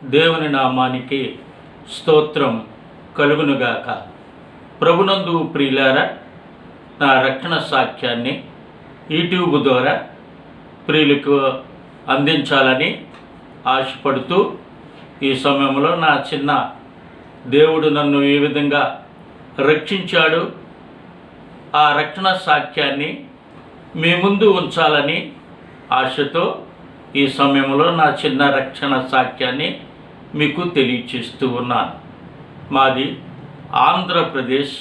దేవుని నామానికి స్తోత్రం కలుగునుగాక. ప్రభునందు ప్రియులారా, నా రక్షణ సాక్ష్యాన్ని యూట్యూబ్ ద్వారా ప్రియులకు అందించాలని ఆశపడుతూ ఈ సమయంలో నా చిన్న దేవుడు నన్ను ఏ విధంగా రక్షించాడు, ఆ రక్షణ సాక్ష్యాన్ని మీ ముందు ఉంచాలని ఆశతో ఈ సమయంలో నా చిన్న రక్షణ సాక్ష్యాన్ని మీకు తెలియచేస్తూ ఉన్నాను. మాది ఆంధ్రప్రదేశ్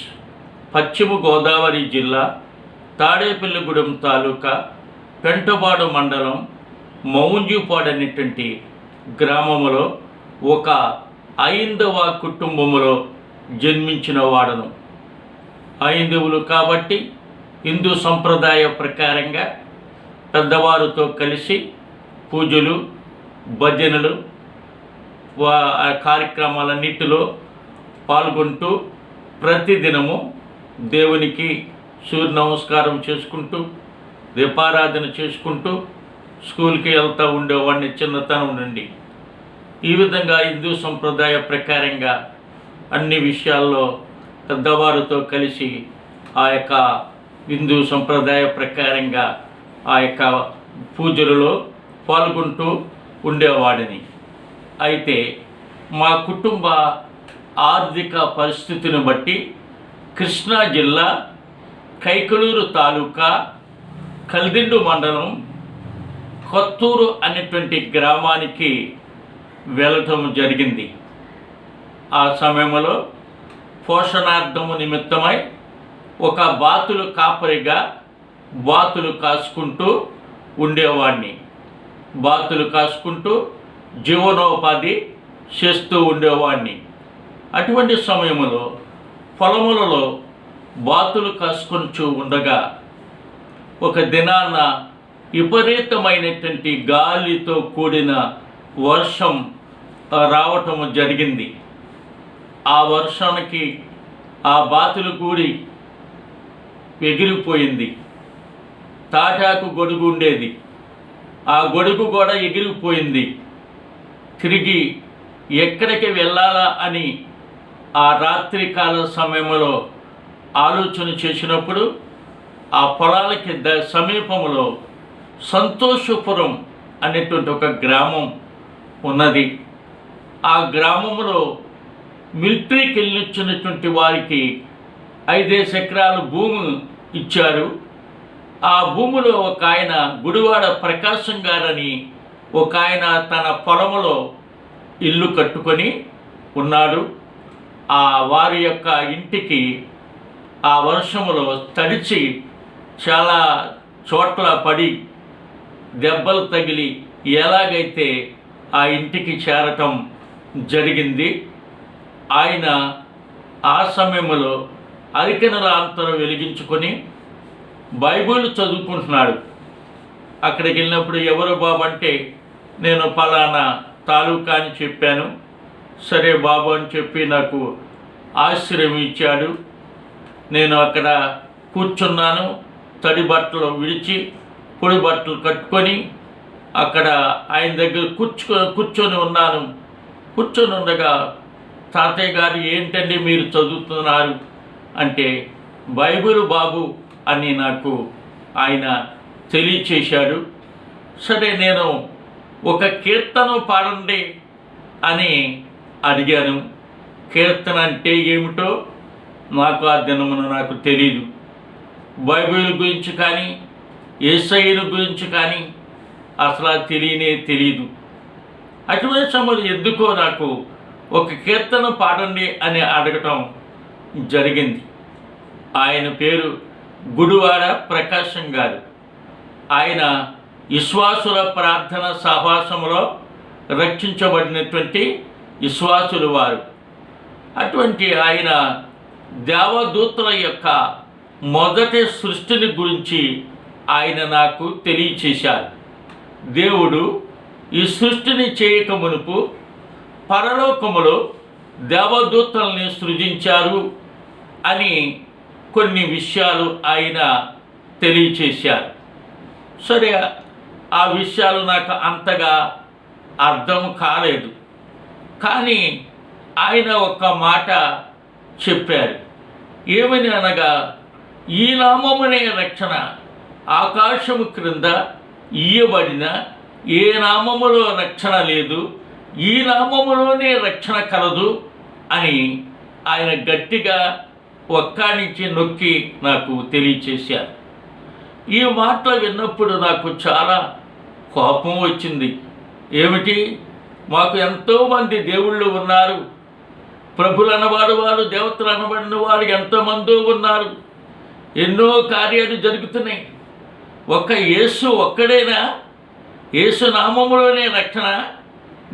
పశ్చిమ గోదావరి జిల్లా తాడేపల్లిగూడెం తాలూకా పెంటబాడు మండలం మౌంజుపాడు అనేటువంటి గ్రామంలో ఒక ఐందవ కుటుంబములో జన్మించిన వాడను. ఐందవులు కాబట్టి హిందూ సంప్రదాయ ప్రకారంగా పెద్దవారితో కలిసి పూజలు, భజనలు, కార్యక్రమాలన్నిటిలో పాల్గొంటూ ప్రతిదినము దేవునికి సూర్య నమస్కారం చేసుకుంటూ దీపారాధన చేసుకుంటూ స్కూల్కి వెళ్తూ ఉండేవాడిని చిన్నతనం నుండి. ఈ విధంగా హిందూ సంప్రదాయ ప్రకారంగా అన్ని విషయాల్లో పెద్దవారితో కలిసి ఆ యొక్క హిందూ సంప్రదాయ ప్రకారంగా ఆ యొక్క పూజలలో పాల్గొంటూ ఉండేవాడిని. అయితే మా కుటుంబ ఆర్థిక పరిస్థితిని బట్టి కృష్ణా జిల్లా కైకలూరు తాలూకా కల్దిండు మండలం కొత్తూరు అనేటువంటి గ్రామానికి వెళ్ళటం జరిగింది. ఆ సమయంలో పోషణార్థము నిమిత్తమై ఒక బాతులు కాపరిగా బాతులు కాసుకుంటూ ఉండేవాడిని. బాతులు కాసుకుంటూ జీవనోపాధి చేస్తూ ఉండేవాడిని. అటువంటి సమయంలో పొలములలో బాతులు కాసుకుంటూ ఉండగా ఒక దినాన విపరీతమైనటువంటి గాలితో కూడిన వర్షం రావటం జరిగింది. ఆ వర్షానికి ఆ బాతులు కూడి ఎగిరిపోయింది. తాటాకు గొడుగు ఉండేది, ఆ గొడుగు కూడా ఎగిరిపోయింది. తిరిగి ఎక్కడికి వెళ్ళాలా అని ఆ రాత్రికాల సమయంలో ఆలోచన చేసినప్పుడు ఆ పొలాలకి సమీపంలో సంతోషపురం అనేటువంటి ఒక గ్రామం ఉన్నది. ఆ గ్రామంలో మిలిటరీకి వెళ్ళొచ్చినటువంటి వారికి 5 ఎకరాల భూమి ఇచ్చారు. ఆ భూమిలో ఒక ఆయన గుడివాడ ప్రకాశం గారని ఒక ఆయన తన పొలములో ఇల్లు కట్టుకొని ఉన్నాడు. ఆ వారి యొక్క ఇంటికి ఆ వర్షములో తడిచి చాలా చోట్ల పడి దెబ్బలు తగిలి ఎలాగైతే ఆ ఇంటికి చేరటం జరిగింది. ఆయన ఆ సమయంలో అరికెనల అంతరం వెలిగించుకొని బైబిల్ చదువుకుంటున్నాడు. అక్కడికి వెళ్ళినప్పుడు ఎవరు బాబు అంటే నేను పలానా తాలూకా అని చెప్పాను. సరే బాబు అని చెప్పి నాకు ఆశ్రయం ఇచ్చాడు. నేను అక్కడ కూర్చున్నాను. తడి బట్టలు విడిచి పొడి బట్టలు కట్టుకొని అక్కడ ఆయన దగ్గర కూర్చొని ఉన్నాను. కూర్చొని ఉండగా తాతయ్య గారు ఏంటండి మీరు చదువుతున్నారు అంటే బైబిల్ బాబు అని నాకు ఆయన తెలియచేశాడు. సరే నేను ఒక కీర్తన పాడండి అని అడిగాను. కీర్తన అంటే ఏమిటో నాకు ఆ దినమున నాకు తెలీదు. బైబిల్ గురించి కానీ యేసయ్యను గురించి కానీ అసలు తెలియదు. అటువంటి సమయంలో ఎందుకో నాకు ఒక కీర్తన పాడండి అని అడగటం జరిగింది. ఆయన పేరు గుడివాడ ప్రకాశం గారు. ఆయన విశ్వాసుల ప్రార్థన సహవాసంలో రక్షించబడినటువంటి విశ్వాసులు వారు. అటువంటి ఆయన దేవదూతల యొక్క మొదటి సృష్టిని గురించి ఆయన నాకు తెలియచేశారు. దేవుడు ఈ సృష్టిని చేయక మునుపు పరలోకములో దేవదూతల్ని సృజించారు అని కొన్ని విషయాలు ఆయన తెలియచేశారు. సరే, ఆ విషయాలు నాకు అంతగా అర్థం కాలేదు. కానీ ఆయన ఒక్క మాట చెప్పారు. ఏమని అనగా, ఈ నామమునే రక్షణ ఆకాశము క్రింద ఇయ్యబడిన ఏ నామములో రక్షణ లేదు, ఈ నామములోనే రక్షణ కలదు అని ఆయన గట్టిగా ఒక్కానించి నొక్కి నాకు తెలియచేశారు. ఈ మాటలు విన్నప్పుడు నాకు చాలా కోపం వచ్చింది. ఏమిటి, మాకు ఎంతోమంది దేవుళ్ళు ఉన్నారు, ప్రభులు అనవాడు వారు, దేవతలు అనబడిన వారు ఎంతోమంది ఉన్నారు, ఎన్నో కార్యాలు జరుగుతున్నాయి. ఒక్క యేసు ఒక్కడేనా? యేసు నామములోనే రక్షణ,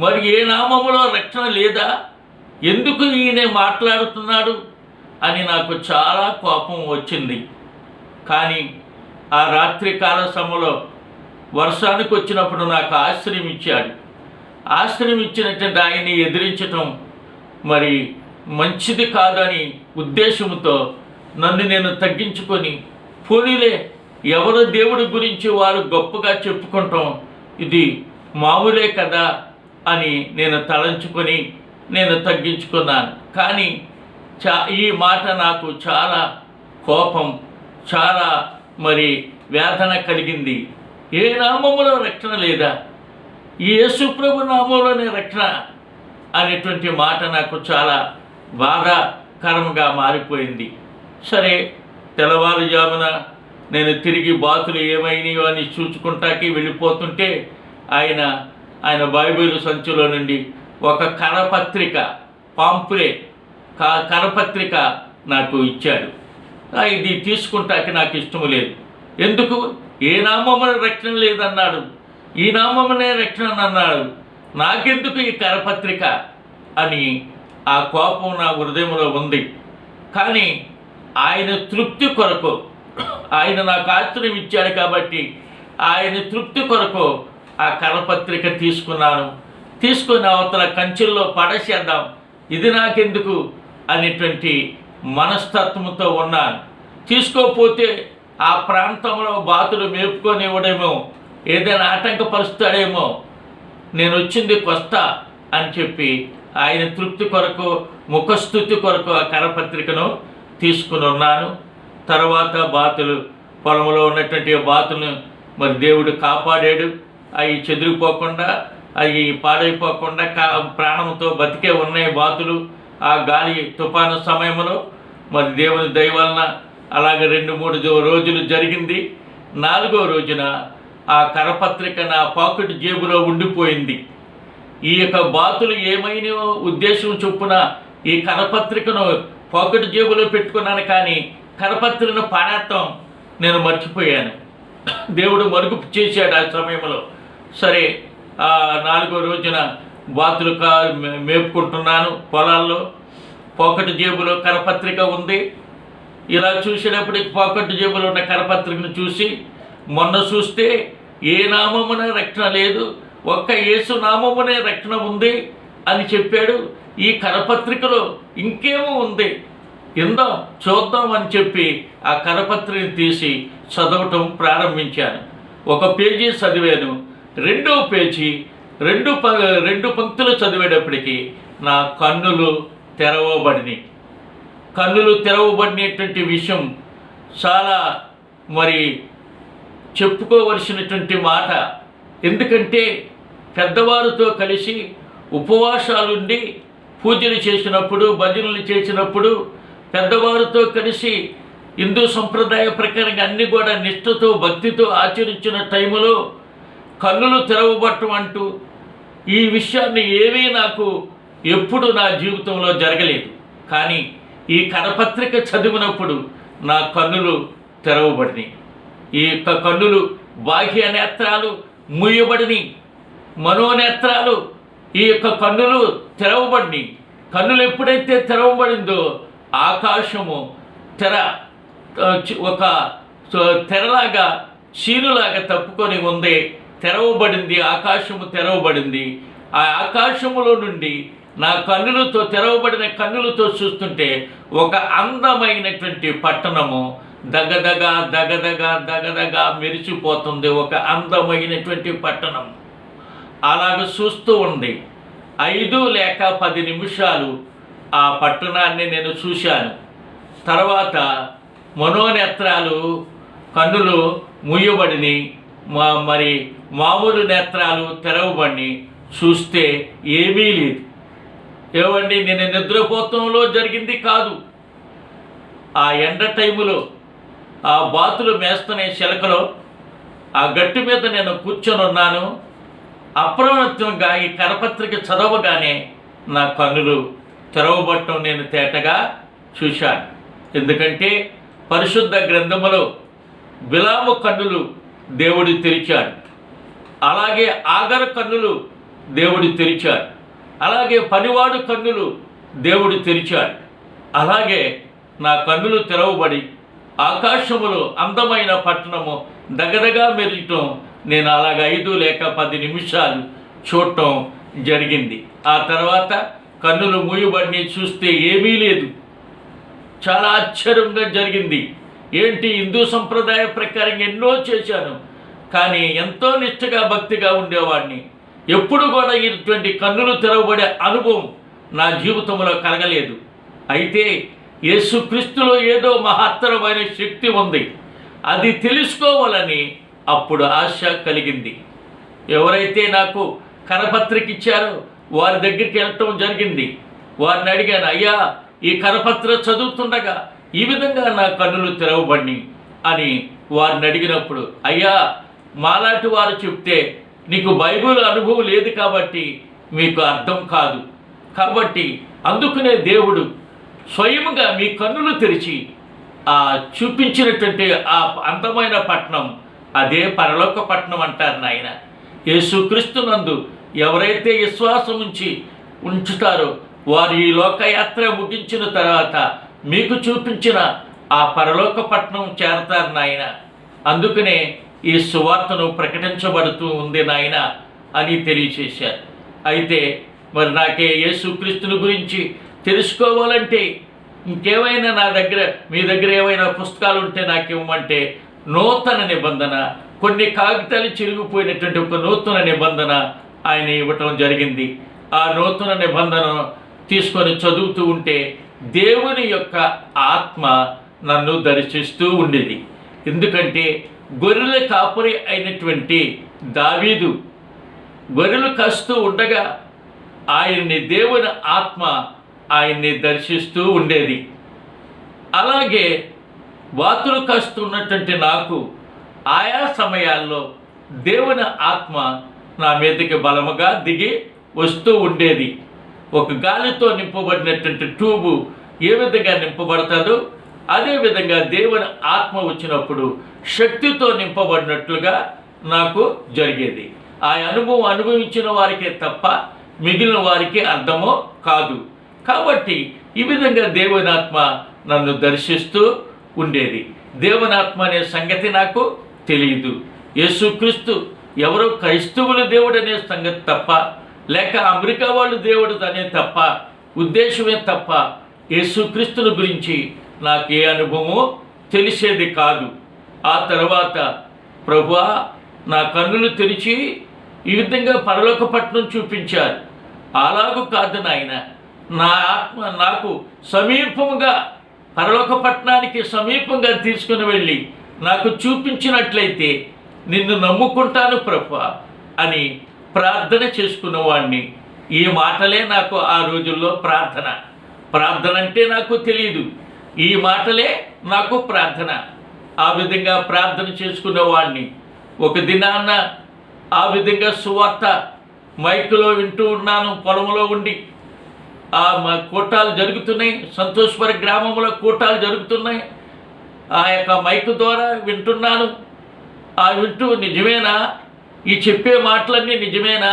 మరి ఏ నామములో రక్షణ లేదా? ఎందుకు ఈయన మాట్లాడుతున్నాడు అని నాకు చాలా కోపం వచ్చింది. కానీ ఆ రాత్రి కాల సమయంలో వర్షానికి వచ్చినప్పుడు నాకు ఆశ్రయం ఇచ్చాడు. ఆశ్రయం ఇచ్చినటువంటి ఆయన్ని ఎదిరించటం మరి మంచిది కాదని ఉద్దేశంతో నన్ను నేను తగ్గించుకొని, పోనీలే ఎవరు దేవుడి గురించి వారు గొప్పగా చెప్పుకుంటాం, ఇది మామూలే కదా అని నేను తలంచుకొని నేను తగ్గించుకున్నాను. కానీ ఈ మాట నాకు చాలా కోపం, చాలా మరి వేదన కలిగింది. ఏ నామములో రక్షణ లేదా? ఈ యేసు ప్రభు నామంలోనే రక్షణ అనేటువంటి మాట నాకు చాలా బాధాకరంగా మారిపోయింది. సరే, తెల్లవారుజామున నేను తిరిగి బాతులు ఏమైనాయో అని చూసుకుంటాకి వెళ్ళిపోతుంటే ఆయన బైబిల్ సంచిలో నుండి ఒక కరపత్రిక, పాంప్లెట్ కరపత్రిక నాకు ఇచ్చాడు. ఇది తీసుకుంటాకి నాకు ఇష్టము లేదు. ఎందుకు? ఏ నామమున రక్షణ లేదన్నాడు, ఈ నామమునే రక్షణ అన్నాడు, నాకెందుకు ఈ కరపత్రిక అని ఆ కోపం నా హృదయంలో ఉంది. కానీ ఆయన తృప్తి కొరకు, ఆయన నాకు ఆశ్రయం ఇచ్చాడు కాబట్టి ఆయన తృప్తి కొరకు ఆ కరపత్రిక తీసుకున్నాను. తీసుకుని అవతల కంచెల్లో పడేసేద్దాం, ఇది నాకెందుకు అనేటువంటి మనస్తత్వంతో ఉన్నాను. తీసుకోకపోతే ఆ ప్రాంతంలో బాతులు మేపుకొని ఇవ్వడేమో, ఏదైనా ఆటంకపరుస్తాడేమో, నేను వచ్చింది కొస్తా అని చెప్పి ఆయన తృప్తి కొరకు, ముఖస్థుతి కొరకు ఆ కరపత్రికను తీసుకుని ఉన్నాను. తర్వాత బాతులు, పొలంలో ఉన్నటువంటి బాతులను మరి దేవుడు కాపాడాడు. అవి చెదిరిపోకుండా, అవి పాడైపోకుండా ప్రాణంతో బతికే ఉన్నాయి బాతులు. ఆ గాలి తుఫాను సమయంలో మరి దేవుని దయ వలన అలాగే 2-3 రోజులు జరిగింది. 4వ రోజున ఆ కరపత్రిక నా పాకెట్ జేబులో ఉండిపోయింది. ఈ యొక్క బాతులు ఏమైనా ఉద్దేశం చొప్పున ఈ కరపత్రికను పాకెట్ జేబులో పెట్టుకున్నాను, కానీ కరపత్రికను పాడటం నేను మర్చిపోయాను. దేవుడు మరుగు చేశాడు ఆ సమయంలో. సరే, ఆ 4వ రోజున బాతులు మేపుకుంటున్నాను పొలాల్లో. పాకెట్ జేబులో కరపత్రిక ఉంది. ఇలా చూసేటప్పటికి పాకెట్ జేబులో ఉన్న కరపత్రికను చూసి, మొన్న చూస్తే ఏ నామమున రక్షణ లేదు, ఒక్క యేసు నామమునే రక్షణ ఉంది అని చెప్పాడు. ఈ కరపత్రికలో ఇంకేమో ఉంది, ఇందాం చూద్దాం అని చెప్పి ఆ కరపత్రికను తీసి చదవటం ప్రారంభించాను. ఒక పేజీ చదివాను. 2వ పేజీ 2 పంక్తులు చదివేటప్పటికి నా కన్నులు తెరవబడినాయి. కన్నులు తెరవబడినటువంటి విషయం చాలా మరి చెప్పుకోవలసినటువంటి మాట. ఎందుకంటే పెద్దవారితో కలిసి ఉపవాసాలుండి పూజలు చేసినప్పుడు, భజనలు చేసినప్పుడు, పెద్దవారితో కలిసి హిందూ సంప్రదాయ ప్రకారంగా అన్నీ కూడా నిష్ఠతో భక్తితో ఆచరించిన టైములో కన్నులు తెరవబట్టం అంటూ ఈ విషయాన్ని ఏమీ నాకు ఎప్పుడు నా జీవితంలో జరగలేదు. కానీ ఈ కరపత్రిక చదివినప్పుడు నా కన్నులు తెరవబడినాయి. ఈ యొక్క కన్నులు, బాహ్య నేత్రాలు మూయబడినాయి, మనోనేత్రాలు, ఈ యొక్క కన్నులు తెరవబడినాయి. కన్నులు ఎప్పుడైతే తెరవబడిందో ఆకాశము ఒక తెరలాగా, చీనులాగా తప్పుకొని ఉంది, తెరవబడింది. ఆకాశము తెరవబడింది. ఆ ఆకాశములో నుండి నా కన్నులతో, తెరవబడిన కన్నులతో చూస్తుంటే ఒక అందమైనటువంటి పట్టణము దగదగ దగదగ దగదగ మెరిసిపోతుంది. ఒక అందమైనటువంటి పట్టణం అలాగ చూస్తూ ఉంది. 5 లేక 10 నిమిషాలు ఆ పట్టణాన్ని నేను చూశాను. తర్వాత మనోనేత్రాలు, కన్నులు మూయబడిని, మరి మామూలు నేత్రాలు తెరవబడి చూస్తే ఏమీ లేదు. ఏమండి, నేను నిద్రపోతంలో జరిగింది కాదు. ఆ ఎండ టైములో ఆ బాతులు మేస్తున్న శిలకలో ఆ గట్టు మీద నేను కూర్చొని ఉన్నాను. అప్రమత్తంగా ఈ కరపత్రిక చదవగానే నా కన్నులు తెరవబట్టం నేను తేటగా చూశాను. ఎందుకంటే పరిశుద్ధ గ్రంథములో బిలాము కన్నులు దేవుడు తెరిచాడు, అలాగే ఆగరు కన్నులు దేవుడు తెరిచాడు, అలాగే పనివాడు కన్నులు దేవుడు తెరిచాడు. అలాగే నా కన్నులు తెరవబడి ఆకాశములో అందమైన పట్టణము దగదగా మెరగటం నేను అలాగ 5 లేక 10 నిమిషాలు చూడటం జరిగింది. ఆ తర్వాత కన్నులు మూయబడి చూస్తే ఏమీ లేదు. చాలా ఆశ్చర్యంగా జరిగింది. ఏంటి, హిందూ సంప్రదాయ ప్రకారం ఎన్నో చేశాను, కానీ ఎంతో నిష్ఠగా భక్తిగా ఉండేవాడిని. ఎప్పుడు కూడా ఇటువంటి కన్నులు తెరవబడే అనుభవం నా జీవితంలో కలగలేదు. అయితే యేసుక్రీస్తులో ఏదో మహత్తరమైన శక్తి ఉంది, అది తెలుసుకోవాలని అప్పుడు ఆశ కలిగింది. ఎవరైతే నాకు కరపత్రిక ఇచ్చారో వారి దగ్గరికి వెళ్ళటం జరిగింది. వారిని అడిగాను, అయ్యా ఈ కరపత్ర చదువుతుండగా ఈ విధంగా నా కన్నులు తెరవబడి అని వారిని అడిగినప్పుడు, అయ్యా మాలాంటి వారు చెప్తే నీకు బైబిల్ అనుభవం లేదు కాబట్టి మీకు అర్థం కాదు, కాబట్టి అందుకనే దేవుడు స్వయముగా మీ కన్నులు తెరిచి చూపించినటువంటి ఆ అందమైన పట్టణం అదే పరలోక పట్టణం అంటారు నాయన. యేసుక్రీస్తునందు ఎవరైతే విశ్వాసం ఉంచుతారో వారు ఈ లోకయాత్ర ముగించిన తర్వాత మీకు చూపించిన ఆ పరలోక పట్టణం చేరతారు నాయన. అందుకనే ఈ సువార్తను ప్రకటించబడుతూ ఉంది నాయన అని తెలియచేశారు. అయితే మరి నాకే యేసుక్రీస్తుని గురించి తెలుసుకోవాలంటే ఇంకేమైనా మీ దగ్గర ఏమైనా పుస్తకాలు ఉంటే నాకు ఇవ్వమంటే నూతన నిబంధన, కొన్ని కాగితాలు చిరిగిపోయినటువంటి ఒక నూతన నిబంధన ఆయన ఇవ్వటం జరిగింది. ఆ నూతన నిబంధనను తీసుకొని చదువుతూ ఉంటే దేవుని యొక్క ఆత్మ నన్ను దర్శిస్తూ ఉండేది. ఎందుకంటే గొర్రెల కాపరి అయినటువంటి దావీదు గొర్రెలు కాస్తూ ఉండగా ఆయన్ని దేవుని ఆత్మ ఆయన్ని దర్శిస్తూ ఉండేది. అలాగే వాతులు కాస్తున్నటువంటి నాకు ఆయా సమయాల్లో దేవుని ఆత్మ నా మీదకి బలముగా దిగి వస్తూ ఉండేది. ఒక గాలితో నింపబడినటువంటి ట్యూబు ఏ విధంగా నింపబడతాడో అదేవిధంగా దేవుని ఆత్మ వచ్చినప్పుడు శక్తితో నింపబడినట్లుగా నాకు జరిగేది. ఆ అనుభవం అనుభవించిన వారికే తప్ప మిగిలిన వారికి అర్థమో కాదు. కాబట్టి ఈ విధంగా దేవుని ఆత్మ నన్ను దర్శిస్తూ ఉండేది. దేవుని ఆత్మ అనే సంగతి నాకు తెలియదు. యేసుక్రీస్తు ఎవరో క్రైస్తవుల దేవుడు అనే సంగతి తప్ప, లేక అమెరికా వాళ్ళు దేవుడు అనే తప్ప, ఉద్దేశమే తప్ప యేసుక్రీస్తుని గురించి నాకు ఏ అనుభవమో తెలిసేది కాదు. ఆ తర్వాత ప్రభువా నా కన్నులు తెరిచి ఈ విధంగా పరలోక పట్టణం చూపించారు. అలాగూ కాదు నాయన, నా ఆత్మ నాకు సమీపముగా పరలోక పట్టణానికి సమీపంగా తీసుకుని వెళ్ళి నాకు చూపించినట్లయితే నిన్ను నమ్ముకుంటాను ప్రభువా అని ప్రార్థన చేసుకున్నవాడిని. ఈ మాటలే నాకు ఆ రోజుల్లో ప్రార్థన అంటే నాకు తెలియదు. ఈ మాటలే నాకు ప్రార్థన. ఆ విధంగా ప్రార్థన చేసుకునేవాడిని. ఒక దినాన్న ఆ విధంగా సువార్త మైకులో వింటూ ఉన్నాను. పొలంలో ఉండి కూటాలు జరుగుతున్నాయి. సంతోషపర గ్రామంలో కూటాలు జరుగుతున్నాయి. ఆ యొక్క మైకు ద్వారా వింటున్నాను. వింటూ నిజమేనా, ఈ చెప్పే మాటలన్నీ నిజమేనా,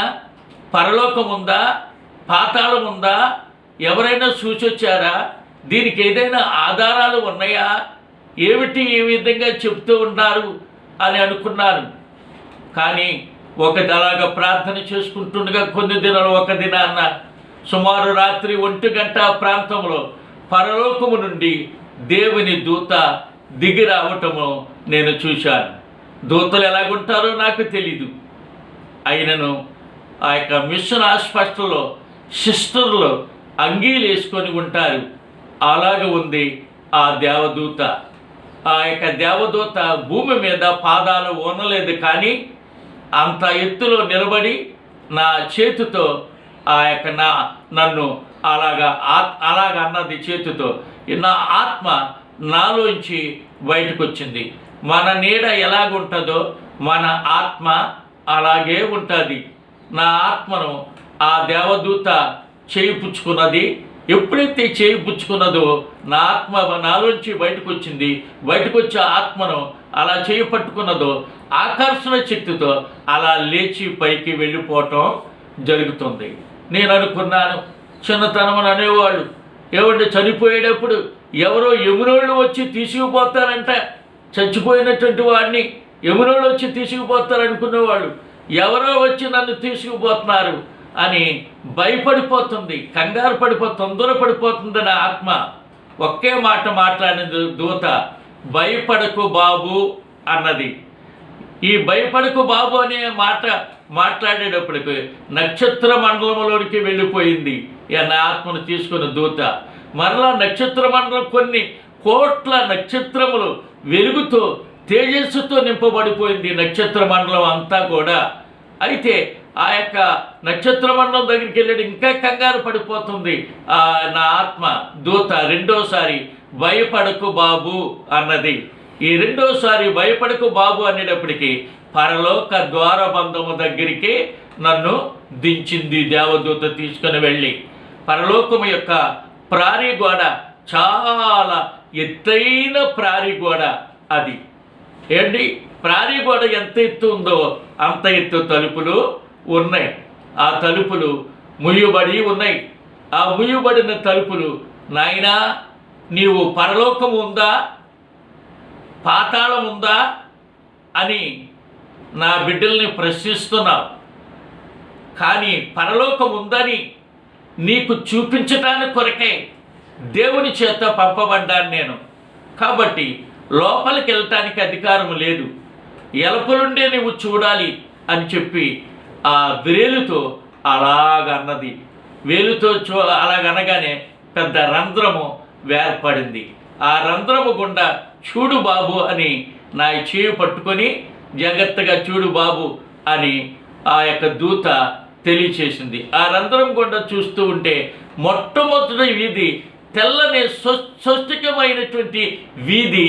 పరలోకం ఉందా, పాతాళం ఉందా, ఎవరైనా చూసొచ్చారా, దీనికి ఏదైనా ఆధారాలు ఉన్నాయా, ఏమిటి ఈ విధంగా చెప్తూ ఉన్నారు అని అనుకున్నాను. కానీ అలాగా ప్రార్థన చేసుకుంటుండగా కొన్ని దినాలు ఒక దినాన్న సుమారు రాత్రి 1 గంట ప్రాంతంలో పరలోకము నుండి దేవుని దూత దిగి రావటము నేను చూశాను. దూతలు ఎలాగుంటారో నాకు తెలీదు. అయినను ఆ యొక్క మిషన్ హాస్పిటల్లో సిస్టర్లు అంగీలు వేసుకొని ఉంటారు. అలాగ ఉంది ఆ దేవదూత. ఆ యొక్క దేవదూత భూమి మీద పాదాలు ఓనలేదు, కానీ అంత ఎత్తులో నిలబడి నా చేతితో ఆ యొక్క నన్ను అలాగ అన్నది చేతితో. నా ఆత్మ నాలోంచి బయటకు వచ్చింది. మన నీడ ఎలాగుంటుందో మన ఆత్మ అలాగే ఉంటుంది. నా ఆత్మను ఆ దేవదూత చేయిపుచ్చుకున్నది. ఎప్పుడైతే చేయిపుచ్చుకున్నదో నా ఆత్మ నాలోంచి బయటకు వచ్చింది. బయటకు వచ్చే ఆత్మను అలా చేయి పట్టుకున్నదో ఆకర్షణ శక్తితో అలా లేచి పైకి వెళ్ళిపోవటం జరుగుతుంది. నేను అనుకున్నాను, చిన్నతనమని అనేవాళ్ళు, ఏమంటే చనిపోయేటప్పుడు ఎవరో యమునోళ్ళు వచ్చి తీసుకుపోతారంట. చచ్చిపోయినటువంటి వాడిని యమునోళ్ళు వచ్చి తీసుకుపోతారనుకునేవాళ్ళు, ఎవరో వచ్చి నన్ను తీసుకుపోతున్నారు అని భయపడిపోతుంది, కంగారు తొందర పడిపోతుంది నా ఆత్మ. ఒకే మాట మాట్లాడిన దూత, భయపడకు బాబు అన్నది. ఈ భయపడకు బాబు అనే మాట మాట్లాడేటప్పటికి నక్షత్ర మండలంలోనికి వెళ్ళిపోయింది నా ఆత్మను తీసుకున్న దూత. మరలా నక్షత్ర మండలం కొన్ని కోట్ల నక్షత్రములు వెలుగుతో తేజస్సుతో నింపబడిపోయింది నక్షత్ర మండలం అంతా కూడా. అయితే ఆ యొక్క నక్షత్ర మండలం దగ్గరికి వెళ్ళాడు, ఇంకా కంగారు పడిపోతుంది నా ఆత్మ. దూత రెండోసారి భయపడకు బాబు అన్నది. ఈ రెండోసారి భయపడకు బాబు అనేటప్పటికీ పరలోక ద్వారబంధము దగ్గరికి నన్ను దించింది దేవదూత తీసుకుని వెళ్ళి. పరలోకము యొక్క ప్రారీ గోడ చాలా ఎత్తైన ప్రారీ గోడ అది. ఏంటి ప్రారీ గోడ ఎంత ఎత్తు ఉందో అంత ఎత్తు తలుపులు ఉన్నాయి. ఆ తలుపులు ముయ్యబడి ఉన్నాయి. ఆ ముయ్యబడిన తలుపులు, నాయనా నీవు పరలోకం ఉందా పాతాళం ఉందా అని నా బిడ్డల్ని ప్రశ్నిస్తున్నావు. కానీ పరలోకం ఉందని నీకు చూపించటానికి కొరకే దేవుని చేత పంపబడ్డాను నేను. కాబట్టి లోపలికి వెళ్ళటానికి అధికారం లేదు, ఎలపలుండే నువ్వు చూడాలి అని చెప్పి ఆ వేలుతో అలాగన్నది. వేలుతో అలాగనగానే పెద్ద రంధ్రము ఏర్పడింది. ఆ రంధ్రము గుండా చూడు బాబు అని నా చేయి పట్టుకొని జాగ్రత్తగా చూడు బాబు అని ఆ యొక్క దూత తెలియచేసింది. ఆ రంధ్రం గుండా చూస్తూ ఉంటే మొట్టమొదటి వీధి తెల్లని స్వస్తికమైనటువంటి వీధి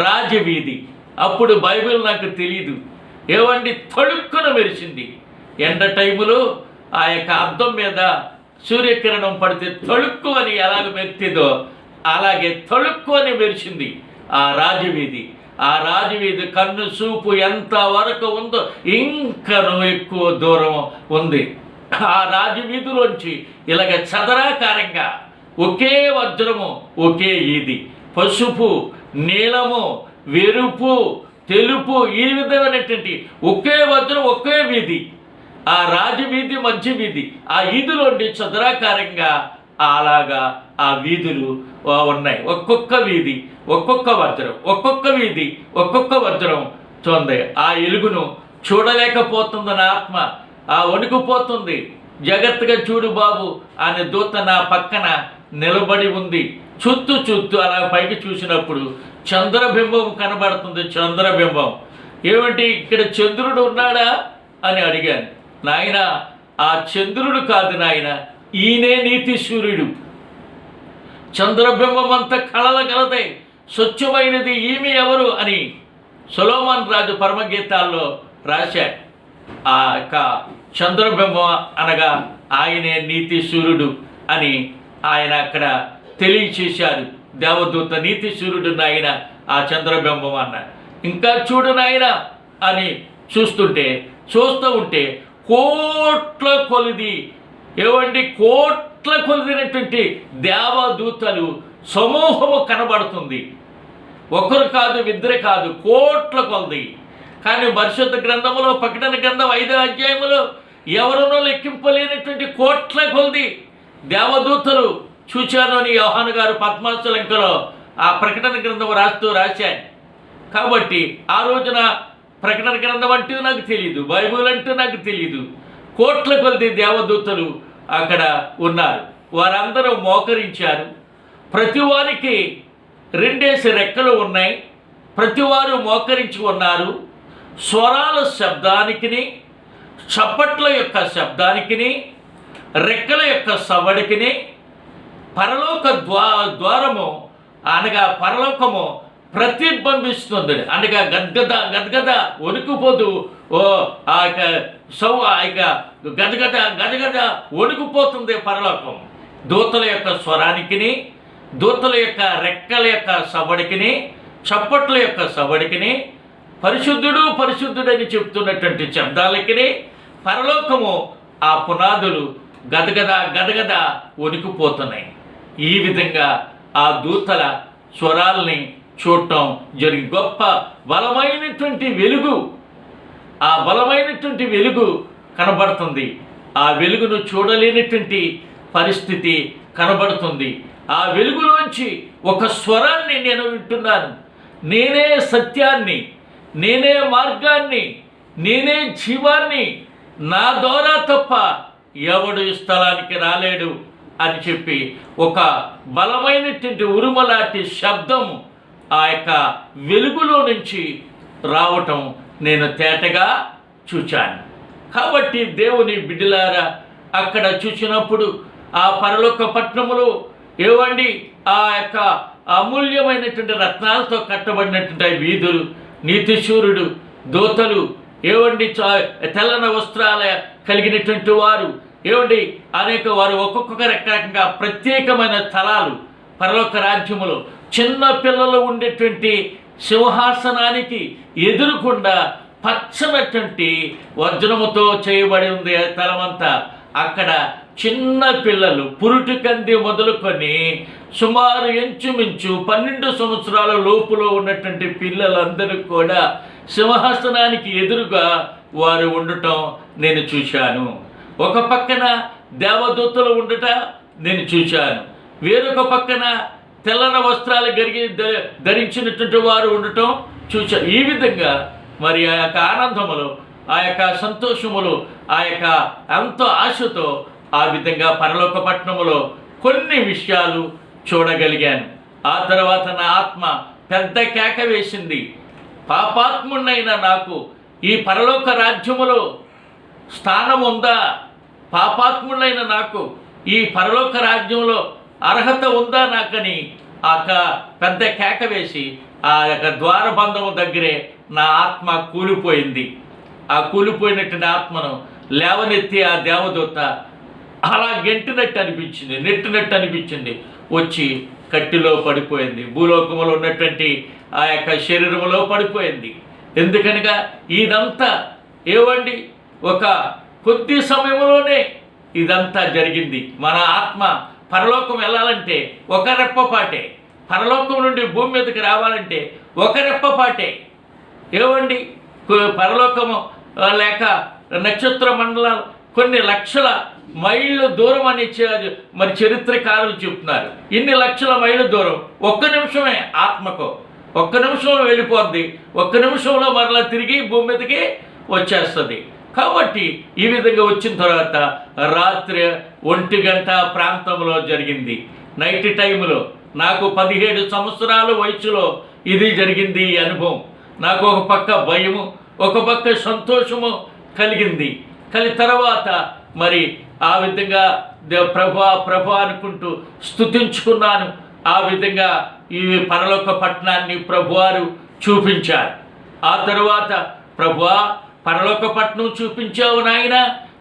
రాజవీధి. అప్పుడు బైబిల్ నాకు తెలియదు, ఏవండి తళుక్కున మెరిసింది. ఎండ టైములో ఆ యొక్క అద్దం మీద సూర్యకిరణం పడితే తళుక్కు అని ఎలాగ మెరిచిందో అలాగే తళుక్కు అని మెరిసింది ఆ రాజవీధి. ఆ రాజవీధి కన్ను చూపు ఎంత వరకు ఉందో ఇంకనూ ఎక్కువ దూరం ఉంది. ఆ రాజవీధిలోంచి ఇలాగ చదరాకారంగా ఒకే వజ్రము ఒకే ఈది, పసుపు నీలము వెరుపు తెలుపు ఈ విధమైనటువంటి ఒకే వజ్రం ఒకే వీధి. ఆ రాజవీధి మధ్య వీధి, ఆ ఈదులోండి చదరాకారంగా అలాగా ఆ వీధులు ఉన్నాయి. ఒక్కొక్క వీధి ఒక్కొక్క వజ్రం, ఒక్కొక్క వీధి ఒక్కొక్క వజ్రం చూంది. ఆ ఎలుగును చూడలేకపోతుంది నా ఆత్మ, ఆ వణుకుపోతుంది. జాగ్రత్తగా చూడు బాబు అనే దూత నా పక్కన నిలబడి ఉంది. చూస్తూ అలా పైకి చూసినప్పుడు చంద్రబింబం కనబడుతుంది. చంద్రబింబం ఏమిటి, ఇక్కడ చంద్రుడు ఉన్నాడా అని అడిగాను. నాయన ఆ చంద్రుడు కాదు నాయన, ఈయనే నీతి సూర్యుడు. చంద్రబింబం అంతా కళలగలదే, స్వచ్ఛమైనది, ఈమె ఎవరు అని సొలొమోను రాజు పరమగీతాల్లో రాశాడు. ఆ యొక్క చంద్రబింబం అనగా ఆయనే నీతి సూర్యుడు అని ఆయన అక్కడ తెలియచేశారు. దేవదూత నీతి సూర్యుడు నాయన ఆ చంద్రబింబం అన్నాడు. ఇంకా చూడు నాయన అని చూస్తూ ఉంటే కోట్ల కొలిది, ఏవండి కోట్ల కొలిదినటువంటి దేవదూతలు సమూహము కనబడుతుంది. ఒకరు కాదు, ఇద్దరు కాదు, కోట్ల కొలది. కానీ పరిశుద్ధ గ్రంథములో ప్రకటన గ్రంథం 5వ అధ్యాయములో ఎవరినో లెక్కింపలేనటువంటి కోట్ల కొలది దేవదూతలు చూచాను అని యోహాను గారు పద్మాసలంకలో ఆ ప్రకటన గ్రంథం రాశాను. కాబట్టి ఆ రోజున ప్రకటన గ్రంథం అంటూ నాకు తెలియదు, బైబిల్ అంటూ నాకు తెలియదు. కోట్ల కొలది దేవదూతలు అక్కడ ఉన్నారు. వారందరూ మోకరించారు. ప్రతివారికి 2 రెక్కలు ఉన్నాయి. ప్రతివారు మోకరించి ఉన్నారు. స్వరాల శబ్దానికిని, చప్పట్ల యొక్క శబ్దానికిని, రెక్కల యొక్క సవ్వడికిని పరలోక ద్వారము అనగా పరలోకము ప్రతిబింబిస్తుంది. అనగా గద్గద వణుకుపోతూ ఆ యొక్క గదగద వణుకుపోతుంది పరలోకం. దూతల యొక్క స్వరానికిని, దూతల యొక్క రెక్కల యొక్క సవ్వడికిని, చప్పట్ల యొక్క సవ్వడికిని, పరిశుద్ధుడు పరిశుద్ధుడని చెప్తున్నటువంటి శబ్దాలకిని పరలోకము ఆ పునాదులు గదగద వణికిపోతున్నాయి. ఈ విధంగా ఆ దూతల స్వరాల్ని చూడటం జరిగి గొప్ప బలమైనటువంటి వెలుగు, ఆ బలమైనటువంటి వెలుగు కనబడుతుంది. ఆ వెలుగును చూడలేనటువంటి పరిస్థితి కనబడుతుంది. ఆ వెలుగులోంచి ఒక స్వరాన్ని నేను వింటున్నాను. నేనే సత్యాన్ని, నేనే మార్గాన్ని, నేనే జీవాన్ని, నా ద్వారా తప్ప ఎవడు ఈ స్థలానికి రాలేడు అని చెప్పి ఒక బలమైనటువంటి ఉరుమలాంటి శబ్దం ఆ యొక్క వెలుగులో నుంచి రావటం నేను తేటగా చూచాను. కాబట్టి దేవుని బిడ్డలారా, అక్కడ చూసినప్పుడు ఆ పరలోక పట్టణములో ఏవండి ఆ యొక్క అమూల్యమైనటువంటి రత్నాలతో కట్టబడినటువంటి వీధులు, నీతిశూరుడు, దూతలు, ఏవండి తెల్లన వస్త్రాల కలిగినటువంటి వారు, ఏవండి అనేక వారు ఒక్కొక్క రకంగా ప్రత్యేకమైన స్థలాలు పరలోక రాజ్యములో చిన్న పిల్లలు ఉండేటువంటి సింహాసనానికి ఎదురుకుండా పచ్చనటువంటి వజ్రముతో చేయబడి ఉంది స్థలమంతా. అక్కడ చిన్న పిల్లలు పురుటి కంది మొదలుకొని సుమారు ఇంచుమించు 12 సంవత్సరాల లోపులో ఉన్నటువంటి పిల్లలందరూ కూడా సింహాసనానికి ఎదురుగా వారు ఉండటం నేను చూశాను. ఒక పక్కన దేవదూతలు ఉండట నేను చూశాను. వేరొక పక్కన తెల్లన వస్త్రాలు ధరించినటువంటి వారు ఉండటం చూశాను. ఈ విధంగా మరి ఆ యొక్క ఆనందములు, ఆ యొక్క సంతోషములు, ఆ యొక్క ఎంతో ఆశతో ఆ విధంగా పరలోక పట్టణములో కొన్ని విషయాలు చూడగలిగాను. ఆ తర్వాత నా ఆత్మ పెద్ద కేక వేసింది, పాపాత్ముడైన నాకు ఈ పరలోక రాజ్యములో స్థానం ఉందా? పాపాత్ముడైన నాకు ఈ పరలోక రాజ్యంలో అర్హత ఉందా నాకని ఆ పెద్ద కేక వేసి ఆ యొక్క ద్వారబంధము దగ్గరే నా ఆత్మ కూలిపోయింది. ఆ కూలిపోయినటువంటి ఆత్మను లేవనెత్తి ఆ దేవదూత అలా నెట్టినట్టు అనిపించింది. వచ్చి కట్టిలో పడిపోయింది. భూలోకములో ఉన్నటువంటి ఆ యొక్క శరీరములో పడిపోయింది. ఎందుకనగా ఇదంతా ఏవండి ఒక కొద్ది సమయంలోనే ఇదంతా జరిగింది. మన ఆత్మ పరలోకం వెళ్ళాలంటే ఒక రెప్పపాటే, పరలోకం నుండి భూమి మీదకి రావాలంటే ఒక రెప్పపాటే. ఏవండి పరలోకము లేక నక్షత్ర మండలాలు కొన్ని లక్షల మైళ్ళు దూరం అని మరి చరిత్రకారులు చెప్తున్నారు. ఇన్ని లక్షల మైళ్ళ దూరం ఒక్క నిమిషమే ఆత్మకు, ఒక్క నిమిషంలో వెళ్ళిపోద్ది. ఒక్క నిమిషంలో మరలా తిరిగి భూమి మీదకి వచ్చేస్తుంది. కాబట్టి ఈ విధంగా వచ్చిన తర్వాత రాత్రి 1 గంట ప్రాంతంలో జరిగింది. నైట్ టైంలో నాకు 17 సంవత్సరాల వయసులో ఇది జరిగింది. ఈ అనుభవం నాకు ఒక పక్క భయము, ఒక పక్క సంతోషము కలిగింది. తర్వాత మరి ఆ విధంగా ప్రభు అనుకుంటూ స్తుతించుకున్నాను. ఆ విధంగా ఈ పరలోక పట్టణాన్ని ప్రభువారు చూపించారు. ఆ తరువాత ప్రభువా పరలోక పట్టణం చూపించావు నాయన,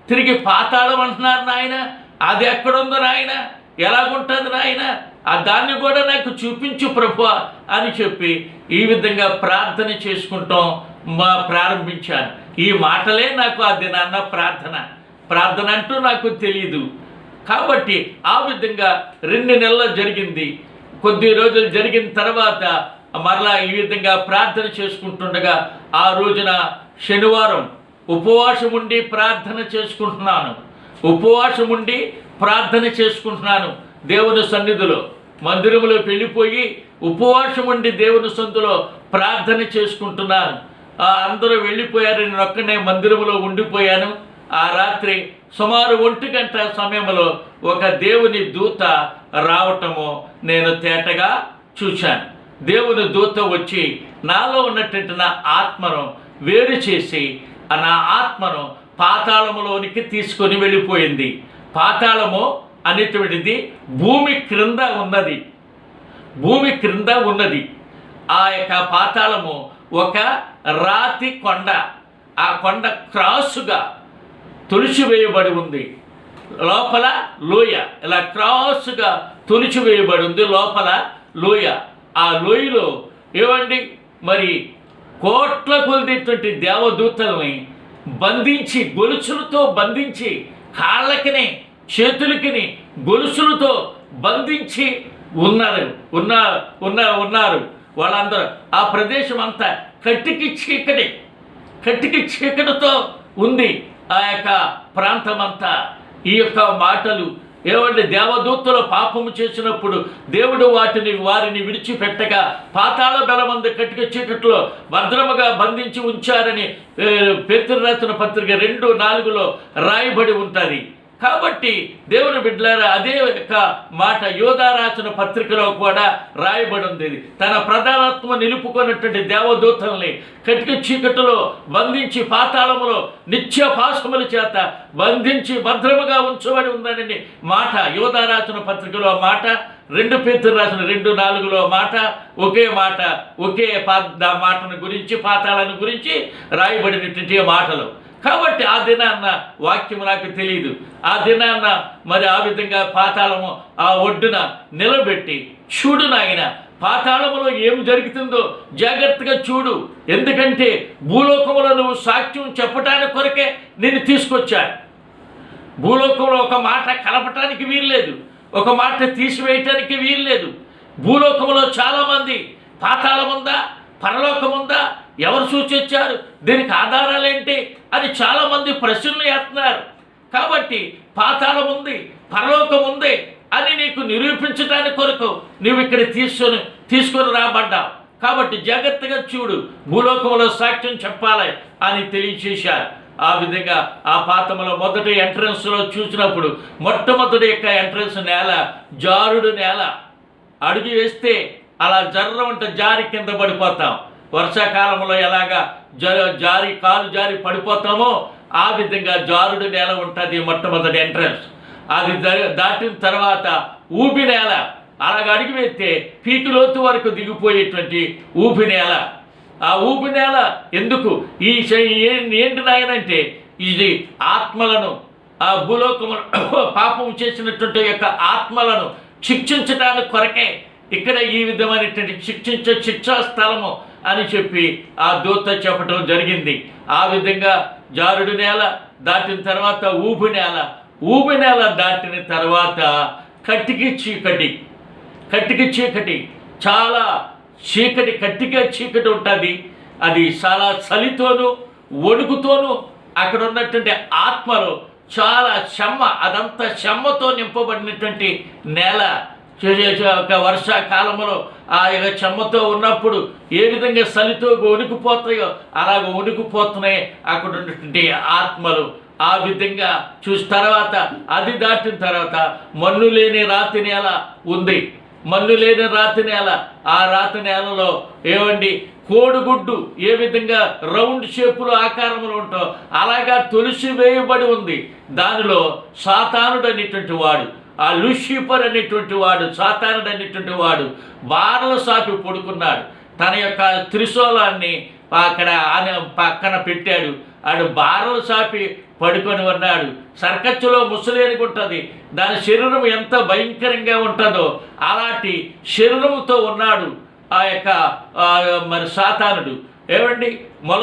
తిరిగి పాతాళం అంటున్నారు నాయన, అది ఎక్కడుందో నాయన, ఎలాగుంటుంది నాయన, ఆ దాన్ని కూడా నాకు చూపించు ప్రభువా అని చెప్పి ఈ విధంగా ప్రార్థన చేసుకుంటాం ప్రారంభించాను. ఈ మాటలే నాకు ఆ దినాన్న ప్రార్థన అంటూ నాకు తెలియదు. కాబట్టి ఆ విధంగా 2 నెలలు జరిగింది. కొద్ది రోజులు జరిగిన తర్వాత మరలా ఈ విధంగా ప్రార్థన చేసుకుంటుండగా ఆ రోజున శనివారం ఉపవాసం ఉండి ప్రార్థన చేసుకుంటున్నాను దేవుని సన్నిధిలో. మందిరంలోకి వెళ్ళిపోయి ఉపవాసం ఉండి దేవుని సన్నిధిలో ప్రార్థన చేసుకుంటున్నాను. అందరూ వెళ్ళిపోయారు, నేను ఒక్కనే మందిరంలో ఉండిపోయాను. ఆ రాత్రి సుమారు 1 గంట సమయంలో ఒక దేవుని దూత రావటము నేను తేటగా చూశాను. దేవుని దూత వచ్చి నాలో ఉన్నటువంటి నా ఆత్మను వేరు చేసి నా ఆత్మను పాతాళములోనికి తీసుకొని వెళ్ళిపోయింది. పాతాళము అనేటువంటిది భూమి క్రింద ఉన్నది. భూమి క్రింద ఉన్నది. ఆ యొక్క పాతాళము ఒక రాతి కొండ. ఆ కొండ క్రాసుగా తొలిచివేయబడి ఉంది. లోపల లోయ, ఇలా క్రాసుగా తొలిచివేయబడి ఉంది. లోపల లోయ. ఆ లోయలో ఏమండి మరి కోట్ల కొలిదేటువంటి దేవదూతల్ని బంధించి, గొలుసులతో బంధించి, కాళ్ళకిని చేతులకిని గొలుసులతో బంధించి ఉన్నారు వాళ్ళందరూ. ఆ ప్రదేశం అంతా కట్టికి చీకటితో ఉంది. ఆ యొక్క ప్రాంతమంతా. ఈ యొక్క మాటలు ఏమంటే దేవదూతలు పాపము చేసినప్పుడు దేవుడు వారిని విడిచిపెట్టగా పాతాళ బలమందు కట్టిక చీకట్లో భద్రముగా బంధించి ఉంచారని పేతురు రాసిన పత్రిక 2:4 రాయబడి ఉంటుంది. కాబట్టి దేవుని బిడ్డలారా, అదే యొక్క మాట యోధా రాసిన పత్రికలో కూడా రాయబడి ఉంది. తన ప్రధానత్వం నిలుపుకున్నటువంటి దేవదూతల్ని కటిక చీకటిలో బంధించి పాతాళములో నిత్య పాశముల చేత బంధించి భద్రముగా ఉంచబడి ఉందని మాట యోధా రాసిన పత్రికలో మాట, 2 పేతురు రాసిన 2:4 మాట, ఒకే మాట, ఒకే మాటను గురించి, పాతాళాన్ని గురించి రాయబడినటువంటి మాటలు. కాబట్టి ఆ దినాన్న వాక్యం నాకు తెలియదు. ఆ దినాన్న మరి ఆ విధంగా పాతాళము ఆ ఒడ్డున నిలబెట్టి చూడు నాయన, పాతాళములో ఏం జరుగుతుందో జాగ్రత్తగా చూడు. ఎందుకంటే భూలోకములో నువ్వు సాక్ష్యం చెప్పటానికి కొరకే నేను తీసుకొచ్చాను. భూలోకంలో ఒక మాట కలపటానికి వీల్లేదు, ఒక మాట తీసివేయటానికి వీల్లేదు. భూలోకములో చాలామంది పాతాళముందా, పరలోకముందా, ఎవరు సూచించారు, దీనికి ఆధారాలేంటి అని చాలామంది ప్రశ్నలు వేస్తున్నారు. కాబట్టి పాతాళం ఉంది, పరలోకం ఉంది అని నీకు నిరూపించడానికి కొరకు నువ్వు ఇక్కడ తీసుకొని రాబడ్డావు. కాబట్టి జాగ్రత్తగా చూడు, భూలోకంలో సాక్ష్యం చెప్పాలి అని తెలియచేశారు. ఆ విధంగా ఆ పాతములో మొదటి ఎంట్రన్స్లో చూసినప్పుడు మొట్టమొదటి యొక్క ఎంట్రన్స్ నేల జారుడు నేల. అడుగు వేస్తే అలా జర్రమంట జారి కింద పడిపోతాం. వర్షాకాలంలో ఎలాగా కాలు జారి పడిపోతామో ఆ విధంగా జారుడు నేల ఉంటుంది మొట్టమొదటి ఎంట్రన్స్. అది దాటిన తర్వాత ఊబి నేల, అలాగ అడుగు వేస్తే పీకు లోతు వరకు దిగిపోయేటువంటి ఊబి నేల. ఆ ఊబి నేల ఎందుకు ఏంటి నాయనంటే, ఇది ఆత్మలను, ఆ భూలోకమును పాపం చేసినటువంటి యొక్క ఆత్మలను శిక్షించడానికి కొరకే ఇక్కడ ఈ విధమైనటువంటి శిక్షా స్థలము అని చెప్పి ఆ దూత చెప్పడం జరిగింది. ఆ విధంగా జారుడు నేల దాటిన తర్వాత ఊబి నేల దాటిన తర్వాత కట్టికి చీకటి, చాలా చీకటి, కట్టిగా చీకటి ఉంటుంది. అది చాలా చలితోనూ వణుకుతోనూ అక్కడ ఉన్నటువంటి ఆత్మలు చాలా చెమ్మ, అదంతా చెమ్మతో నింపబడినటువంటి నేల. ఒక వర్షాకాలంలో ఆ యొక్క చెమ్మతో ఉన్నప్పుడు ఏ విధంగా చలితో వణికిపోతాయో అలాగ వణికిపోతున్నాయి అక్కడ ఉన్నటువంటి ఆత్మలు. ఆ విధంగా చూసిన తర్వాత అది దాటిన తర్వాత మన్ను లేని రాతి నేల ఉంది. మన్ను లేని రాతి నేల. ఆ రాతి నేలలో ఏమండి కోడిగుడ్డు ఏ విధంగా రౌండ్ షేపులో ఆకారంలో ఉంటో అలాగా తొలిసి వేయబడి ఉంది. దానిలో సాతానుడు అనేటువంటి వాడు, ఆ లూసిఫర్ అనేటువంటి వాడు, సాతానుడు అనేటువంటి వాడు బారల సాపి పడుకున్నాడు. తన యొక్క త్రిశూలాన్ని అక్కడ పక్కన పెట్టాడు. ఆడు బారలు సాపి పడుకొని ఉన్నాడు. సర్కచ్చులో ముసలేనికి ఉంటుంది. దాని శరీరం ఎంత భయంకరంగా ఉంటుందో అలాంటి శరీరంతో ఉన్నాడు ఆ యొక్క మరి సాతానుడు. ఏమండి మొల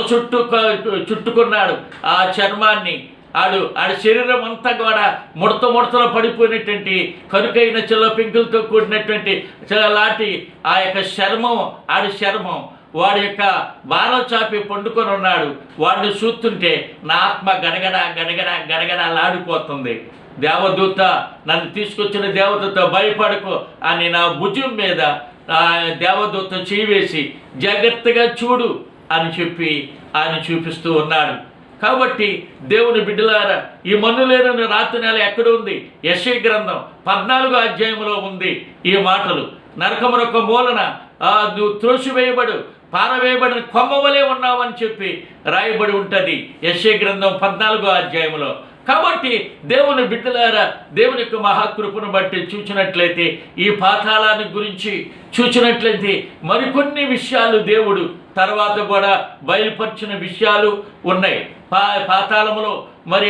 చుట్టుకున్నాడు ఆ చర్మాన్ని. ఆడి శరీరం అంతా కూడా ముడతలో పడిపోయినటువంటి కరుకైన చిల్ల పెంకులతో కూడినటువంటి లాంటి ఆ యొక్క చర్మం వాడి యొక్క బాణం చాపి పండుకొని ఉన్నాడు. వాడిని చూస్తుంటే నా ఆత్మ గడగడలాడిపోతుంది. దేవదూత, నన్ను తీసుకొచ్చిన దేవదూత భయపడకు అని నా భుజం మీద దేవదూత చేయి వేసి జాగ్రత్తగా చూడు అని చెప్పి ఆయన చూపిస్తూ ఉన్నాడు. కాబట్టి దేవుని బిడ్డలారా, ఈ మన్నులేని రాత్రి నెల ఎక్కడ ఉంది? యెషయా గ్రంథం 14వ అధ్యాయంలో ఉంది ఈ మాటలు. నరకమునొక మూలన నువ్వు త్రోసివేయబడు, పారవేయబడిన కొమ్మవలే ఉన్నావని చెప్పి రాయబడి ఉంటుంది యెషయా గ్రంథం 14వ అధ్యాయంలో. కాబట్టి దేవుని బిడ్డలారా, దేవుని యొక్క మహాకృపను బట్టి చూసినట్లయితే, ఈ పాతాళాన్ని గురించి చూసినట్లయితే మరికొన్ని విషయాలు దేవుడు తర్వాత కూడా బయలుపరిచిన విషయాలు ఉన్నాయి. పాతాళములో మరి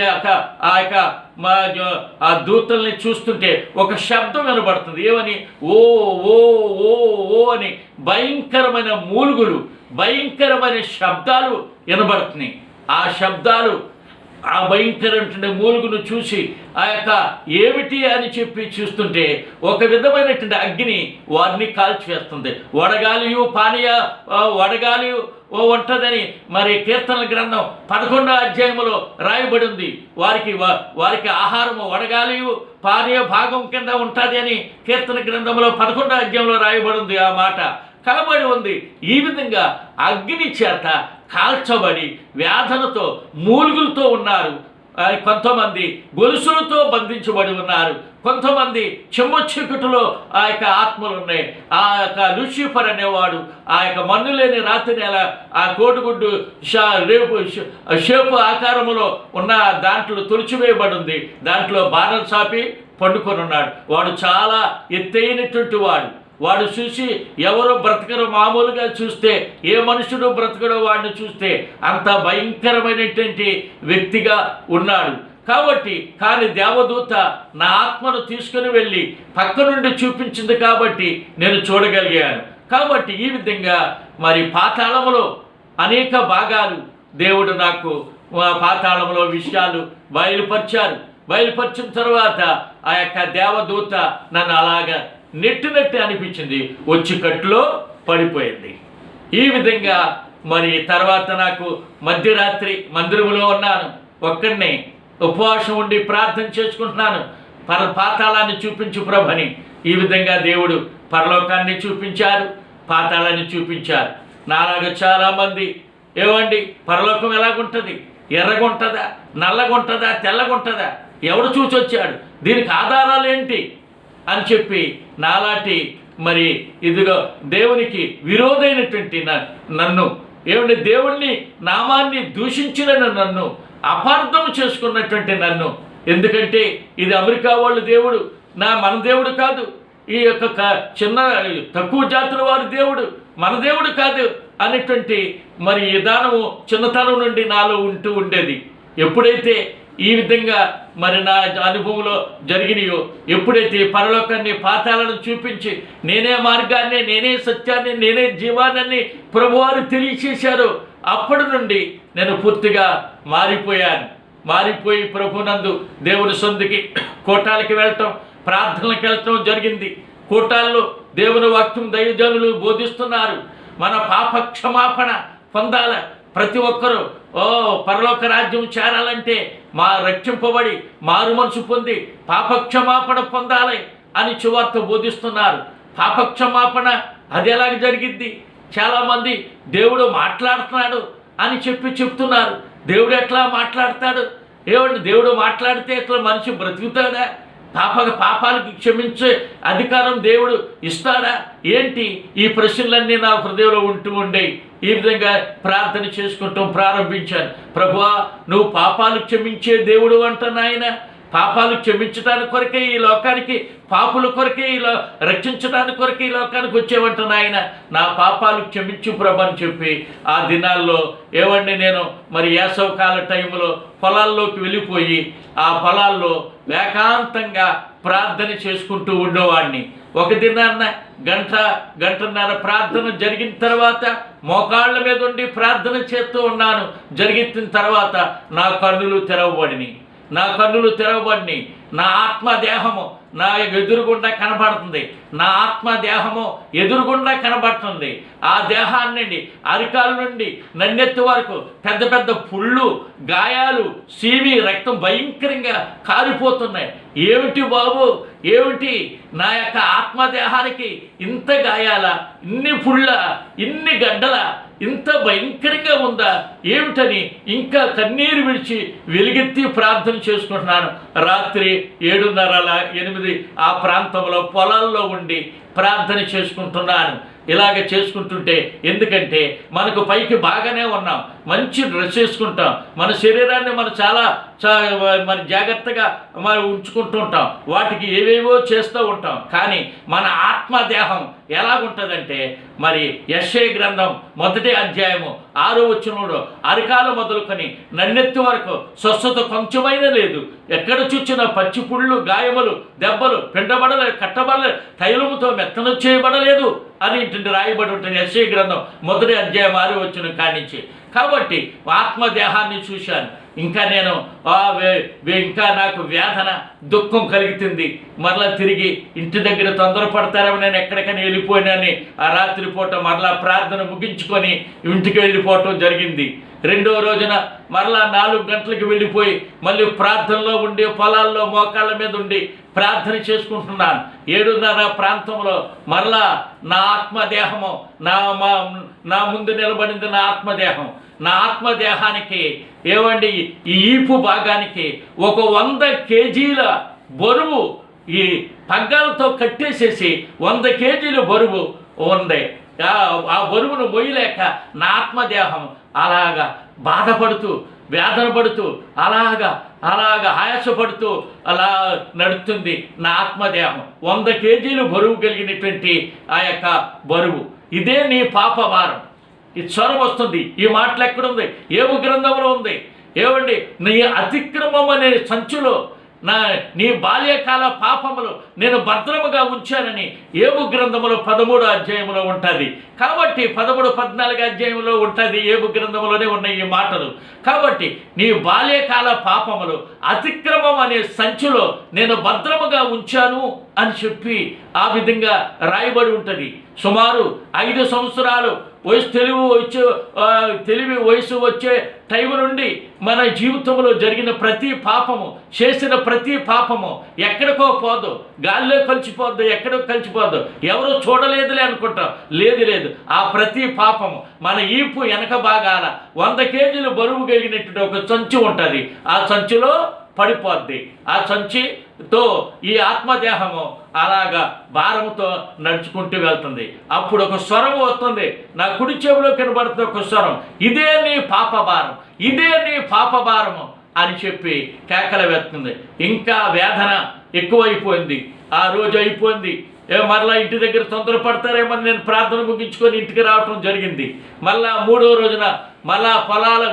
ఆ దూతల్ని చూస్తుంటే ఒక శబ్దం వినబడుతుంది. ఏమని? ఓ ఓ ఓ ఓ అని భయంకరమైన మూలుగులు, భయంకరమైన శబ్దాలు వినబడుతున్నాయి. ఆ శబ్దాలు, ఆ భయంకరమైన మూలుగును చూసి ఏమిటి అని చెప్పి చూస్తుంటే ఒక విధమైనటువంటి అగ్ని వారిని కాల్చివేస్తుంది. వడగాలి ఉంటుందని మరి కీర్తనల గ్రంథం 11వ అధ్యాయంలో రాయబడి ఉంది. వారికి ఆహారము వడగాలి పానీయ భాగం కింద ఉంటుంది అని కీర్తన గ్రంథంలో 11వ అధ్యాయంలో రాయబడి ఉంది. ఆ మాట కనబడి ఉంది. ఈ విధంగా అగ్ని చేత కాల్చబడి వేదనతో మూలుగులతో ఉన్నారు. కొంతమంది గొలుసులతో బంధించబడి ఉన్నారు. కొంతమంది చెమ్మొచ్చికటులో ఆత్మలు ఉన్నాయి. లూసిఫర్ అనేవాడు మన్నులేని రాత్రి నెల కోడిగుడ్డు షేపు ఆకారములో ఉన్న దాంట్లో తొలిచివేయబడి ఉంది. దాంట్లో బాణం చాపి పండుకొని ఉన్నాడు. వాడు చాలా ఎత్తైనటువంటి వాడు చూసి ఎవరో బ్రతకరో, మామూలుగా చూస్తే ఏ మనుషుడు బ్రతకడో వాడిని చూస్తే అంత భయంకరమైనటువంటి వ్యక్తిగా ఉన్నాడు. కానీ దేవదూత నా ఆత్మను తీసుకుని వెళ్ళి పక్క నుండి చూపించింది కాబట్టి నేను చూడగలిగాను. కాబట్టి ఈ విధంగా మరి పాతాళములో అనేక భాగాలు దేవుడు నాకు పాతాళములో విషయాలు బయలుపరిచిన తర్వాత ఆ యొక్క దేవదూత నన్ను అలాగా నెట్టినట్టు అనిపించింది, వచ్చి కట్టులో పడిపోయింది. ఈ విధంగా మరి తర్వాత నాకు మధ్యరాత్రి మందిరంలో ఉన్నాను, ఒక్కడినే ఉపవాసం ఉండి ప్రార్థన చేసుకుంటున్నాను. పాతాళాన్ని చూపించు ప్రభుని. ఈ విధంగా దేవుడు పరలోకాన్ని చూపించారు, పాతాళాన్ని చూపించారు. నాలాగా చాలామంది ఏమండి పరలోకం ఎలాగుంటుంది? ఎర్రగుంటుందా, నల్లగుంటుందా, తెల్లగుంటుందా? ఎవడు చూసి వచ్చాడు? దీనికి ఆధారాలు ఏంటి అని చెప్పి నాలాంటి మరి ఇదిగో దేవునికి విరోధైనటువంటి నన్ను దేవుణ్ణి నామాన్ని దూషించిన నన్ను అపార్థం చేసుకున్నటువంటి నన్ను, ఎందుకంటే ఇది అమెరికా వాళ్ళ దేవుడు, మన దేవుడు కాదు, ఈ యొక్క చిన్న తక్కువ జాతుల వారి దేవుడు, మన దేవుడు కాదు అనేటువంటి మరి విధానము చిన్నతనం నుండి నాలో ఉండేది. ఎప్పుడైతే ఈ విధంగా మరి నా అనుభవంలో జరిగినాయో, ఎప్పుడైతే పరలోకాన్ని పాతాళాలను చూపించి నేనే మార్గాన్ని, నేనే సత్యాన్ని, నేనే జీవాన్ని ప్రభువారు తెలియచేశారో అప్పటి నుండి నేను పూర్తిగా మారిపోయి ప్రభునందు దేవుని సొందుకి కోటాలకి వెళ్ళటం, ప్రార్థనలకు వెళ్ళటం జరిగింది. కోటాల్లో దేవుని వాక్యం దైవజనులు బోధిస్తున్నారు. మన పాప క్షమాపణ పొందాల, ప్రతి ఒక్కరూ పరలోక రాజ్యం చేరాలంటే రక్షింపబడి మారు మనసు పొంది పాపక్షమాపణ పొందాలి అని చివార్త బోధిస్తున్నారు. పాపక్షమాపణ అది ఎలాగ జరిగిద్ది? చాలామంది దేవుడు మాట్లాడుతున్నాడు అని చెప్తున్నారు. దేవుడు ఎట్లా మాట్లాడతాడు? దేవుడు మాట్లాడితే ఇట్లా మనిషి బ్రతుకుతాడా? పాపాలకి క్షమించే అధికారం దేవుడు ఇస్తాడా ఏంటి? ఈ ప్రశ్నలన్నీ నా హృదయంలో ఉండేవి. ఈ విధంగా ప్రార్థన చేసుకుంటాం ప్రారంభించాను. ప్రభువా, నువ్వు పాపాలు క్షమించే దేవుడు అంట నాయన. పాపాలు క్షమించడానికి కొరకే ఈ లోకానికి, పాపుల కొరకే ఇలా రక్షించడానికి కొరకే ఈ లోకానికి వచ్చేవంట నాయన. నా పాపాలు క్షమించు ప్రభు అని చెప్పి ఆ దినాల్లో నేను మరి వేసవకాల టైంలో పొలాల్లోకి వెళ్ళిపోయి ఆ పొలాల్లో ఏకాంతంగా ప్రార్థన చేసుకుంటూ ఉండేవాడిని. ఒక దినాన్న గంటన్నర ప్రార్థన జరిగిన తర్వాత మోకాళ్ళ మీద ఉండి ప్రార్థన చేస్తూ ఉన్నాను. జరిగిన తర్వాత నా కన్నులు తెరవబడినాయి. నా ఆత్మదేహము నా ఎదురుగుండా కనబడుతుంది. నా ఆత్మదేహము ఎదురుగుండా కనబడుతుంది. ఆ దేహాన్ని అరికాల నుండి నన్నెత్తి వరకు పెద్ద పెద్ద పుళ్ళు, గాయాలు, సీమి, రక్తం భయంకరంగా కారిపోతున్నాయి. ఏమిటి బాబు, ఏమిటి నా యొక్క ఆత్మదేహానికి ఇంత గాయాల, ఇన్ని పుళ్ళ, ఇన్ని గడ్డల, ఇంత భయంకరంగా ఉందా ఏమిటని ఇంకా కన్నీరు విడిచి వెలుగెత్తి ప్రార్థన చేసుకుంటున్నాను. రాత్రి 7:30 8 ఆ ప్రాంతంలో పొలాల్లో ఉండి ప్రార్థన చేసుకుంటున్నాను. ఇలాగ చేసుకుంటుంటే, ఎందుకంటే మనకు పైకి బాగానే ఉన్నాం, మంచి డ్రెస్ వేసుకుంటాం, మన శరీరాన్ని మనం చాలా మరి జాగ్రత్తగా మరి ఉంచుకుంటూ ఉంటాం, వాటికి ఏవేవో చేస్తూ ఉంటాం. కానీ మన ఆత్మదేహం ఎలాగుంటుందంటే, మరి యెషయా గ్రంథం 1వ అధ్యాయము 6వ వచనంలో అరికాలు మొదలుకొని నన్నెత్తి వరకు స్వస్థత కొంచెమైనా లేదు, ఎక్కడ చూచిన పచ్చి పుళ్ళు, గాయములు, దెబ్బలు, పిండబడలేదు, కట్టబడలేదు, తైలముతో మెత్తన చేయబడలేదు అని రాయబడి ఉంటుంది యెషయా గ్రంథం 1వ అధ్యాయం 6వ వచనం కానించి. కాబట్టి ఆత్మదేహాన్ని చూశాను. ఇంకా నేను ఇంకా నాకు వేదన, దుఃఖం కలుగుతుంది. మరలా తిరిగి ఇంటి దగ్గర తొందరపడతారని నేను ఎక్కడికైనా వెళ్ళిపోయినాని ఆ రాత్రిపూట మరలా ప్రార్థన ముగించుకొని ఇంటికి వెళ్ళిపోవటం జరిగింది. రెండవ రోజున మరలా 4 గంటలకు వెళ్ళిపోయి మళ్ళీ ప్రార్థనలో ఉండి పొలాల్లో మోకాళ్ళ మీద ఉండి ప్రార్థన చేసుకుంటున్నాను. 7:30 ప్రాంతంలో మరలా నా ఆత్మదేహము నా ముందు నిలబడింది. నా ఆత్మదేహానికి ఏమండి, ఈ ఈపు భాగానికి ఒక 100 కేజీల బరువు ఈ పగ్గాలతో కట్టేసేసి 100 కేజీల బరువు ఉంది. ఆ బరువును మొయ్యలేక నా ఆత్మదేహం అలాగా బాధపడుతూ, వేదన పడుతూ, అలాగా ఆయాసపడుతూ అలా నడుస్తుంది నా ఆత్మదేహం. 100 కేజీలు బరువు కలిగినటువంటి ఆ యొక్క బరువు. ఇదే నీ పాప భారం. ఈ స్వరం వస్తుంది. ఈ మాటలు ఎక్కడుంది? యోబు గ్రంథంలో ఉంది. ఏమండి, నీ అతిక్రమం అనే సంచులో నీ బాల్యకాల పాపములు నేను భద్రముగా ఉంచానని యోబు గ్రంథములో 13వ అధ్యాయంలో ఉంటుంది. కాబట్టి 13, 14 అధ్యాయంలో ఉంటుంది. యోబు గ్రంథంలోనే ఉన్నాయి ఈ మాటలు. కాబట్టి నీ బాల్యకాల పాపములు అతిక్రమం అనే సంచిలో నేను భద్రముగా ఉంచాను అని చెప్పి ఆ విధంగా రాయబడి ఉంటుంది. సుమారు 5 సంవత్సరాలు తెలివి వయసు వచ్చే టైం నుండి మన జీవితంలో జరిగిన ప్రతి పాపము, చేసిన ప్రతి పాపము ఎక్కడికో పోదు, గాల్లో కలిసిపోద్దు, ఎక్కడో కలిసిపోద్దు, ఎవరో చూడలేదులే అనుకుంటాం. లేదు, ఆ ప్రతి పాపము మన ఈపు వెనక భాగాల 100 కేజీలు బరువు కలిగినట్టు ఒక సంచి ఉంటుంది. ఆ సంచిలో పడిపోద్ది. ఆ సంచితో ఈ ఆత్మదేహము అలాగా భారముతో నడుచుకుంటూ వెళ్తుంది. అప్పుడు ఒక స్వరం వస్తుంది, నా కుడి చెవిలో కనబడుతుంది ఒక స్వరం, ఇదే నీ పాప భారం, ఇదే నీ పాప భారము అని చెప్పి కేకలు వేస్తుంది. ఇంకా వేదన ఎక్కువైపోయింది. ఆ రోజు అయిపోయింది. మరలా ఇంటి దగ్గర తొందరపడతారేమని నేను ప్రార్థన ముగించుకొని ఇంటికి రావటం జరిగింది. మళ్ళా 3వ రోజున మళ్ళా పొలాల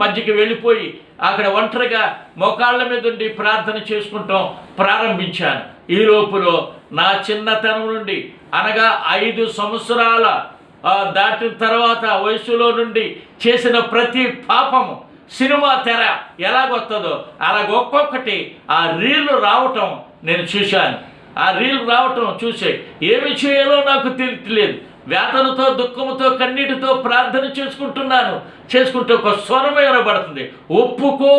మధ్యకి వెళ్ళిపోయి అక్కడ ఒంటరిగా మోకాళ్ళ మీద ఉండి ప్రార్థన చేసుకుంటాం ప్రారంభించాను. ఈ లోపులో నా చిన్నతనం నుండి, అనగా 5 సంవత్సరాల దాటిన తర్వాత వయసులో నుండి చేసిన ప్రతి పాపము సినిమా తెర ఎలాగొస్తుందో అలాగ ఒక్కొక్కటి ఆ రీల్ రావటం నేను చూశాను. ఆ రీల్ రావటం చూసే ఏమి చేయాలో నాకు తెలియట్లేదు. వేదనతో, దుఃఖంతో, కన్నీటితో ప్రార్థన చేసుకుంటూ ఒక స్వరం వినబడుతుంది, ఒప్పుకో,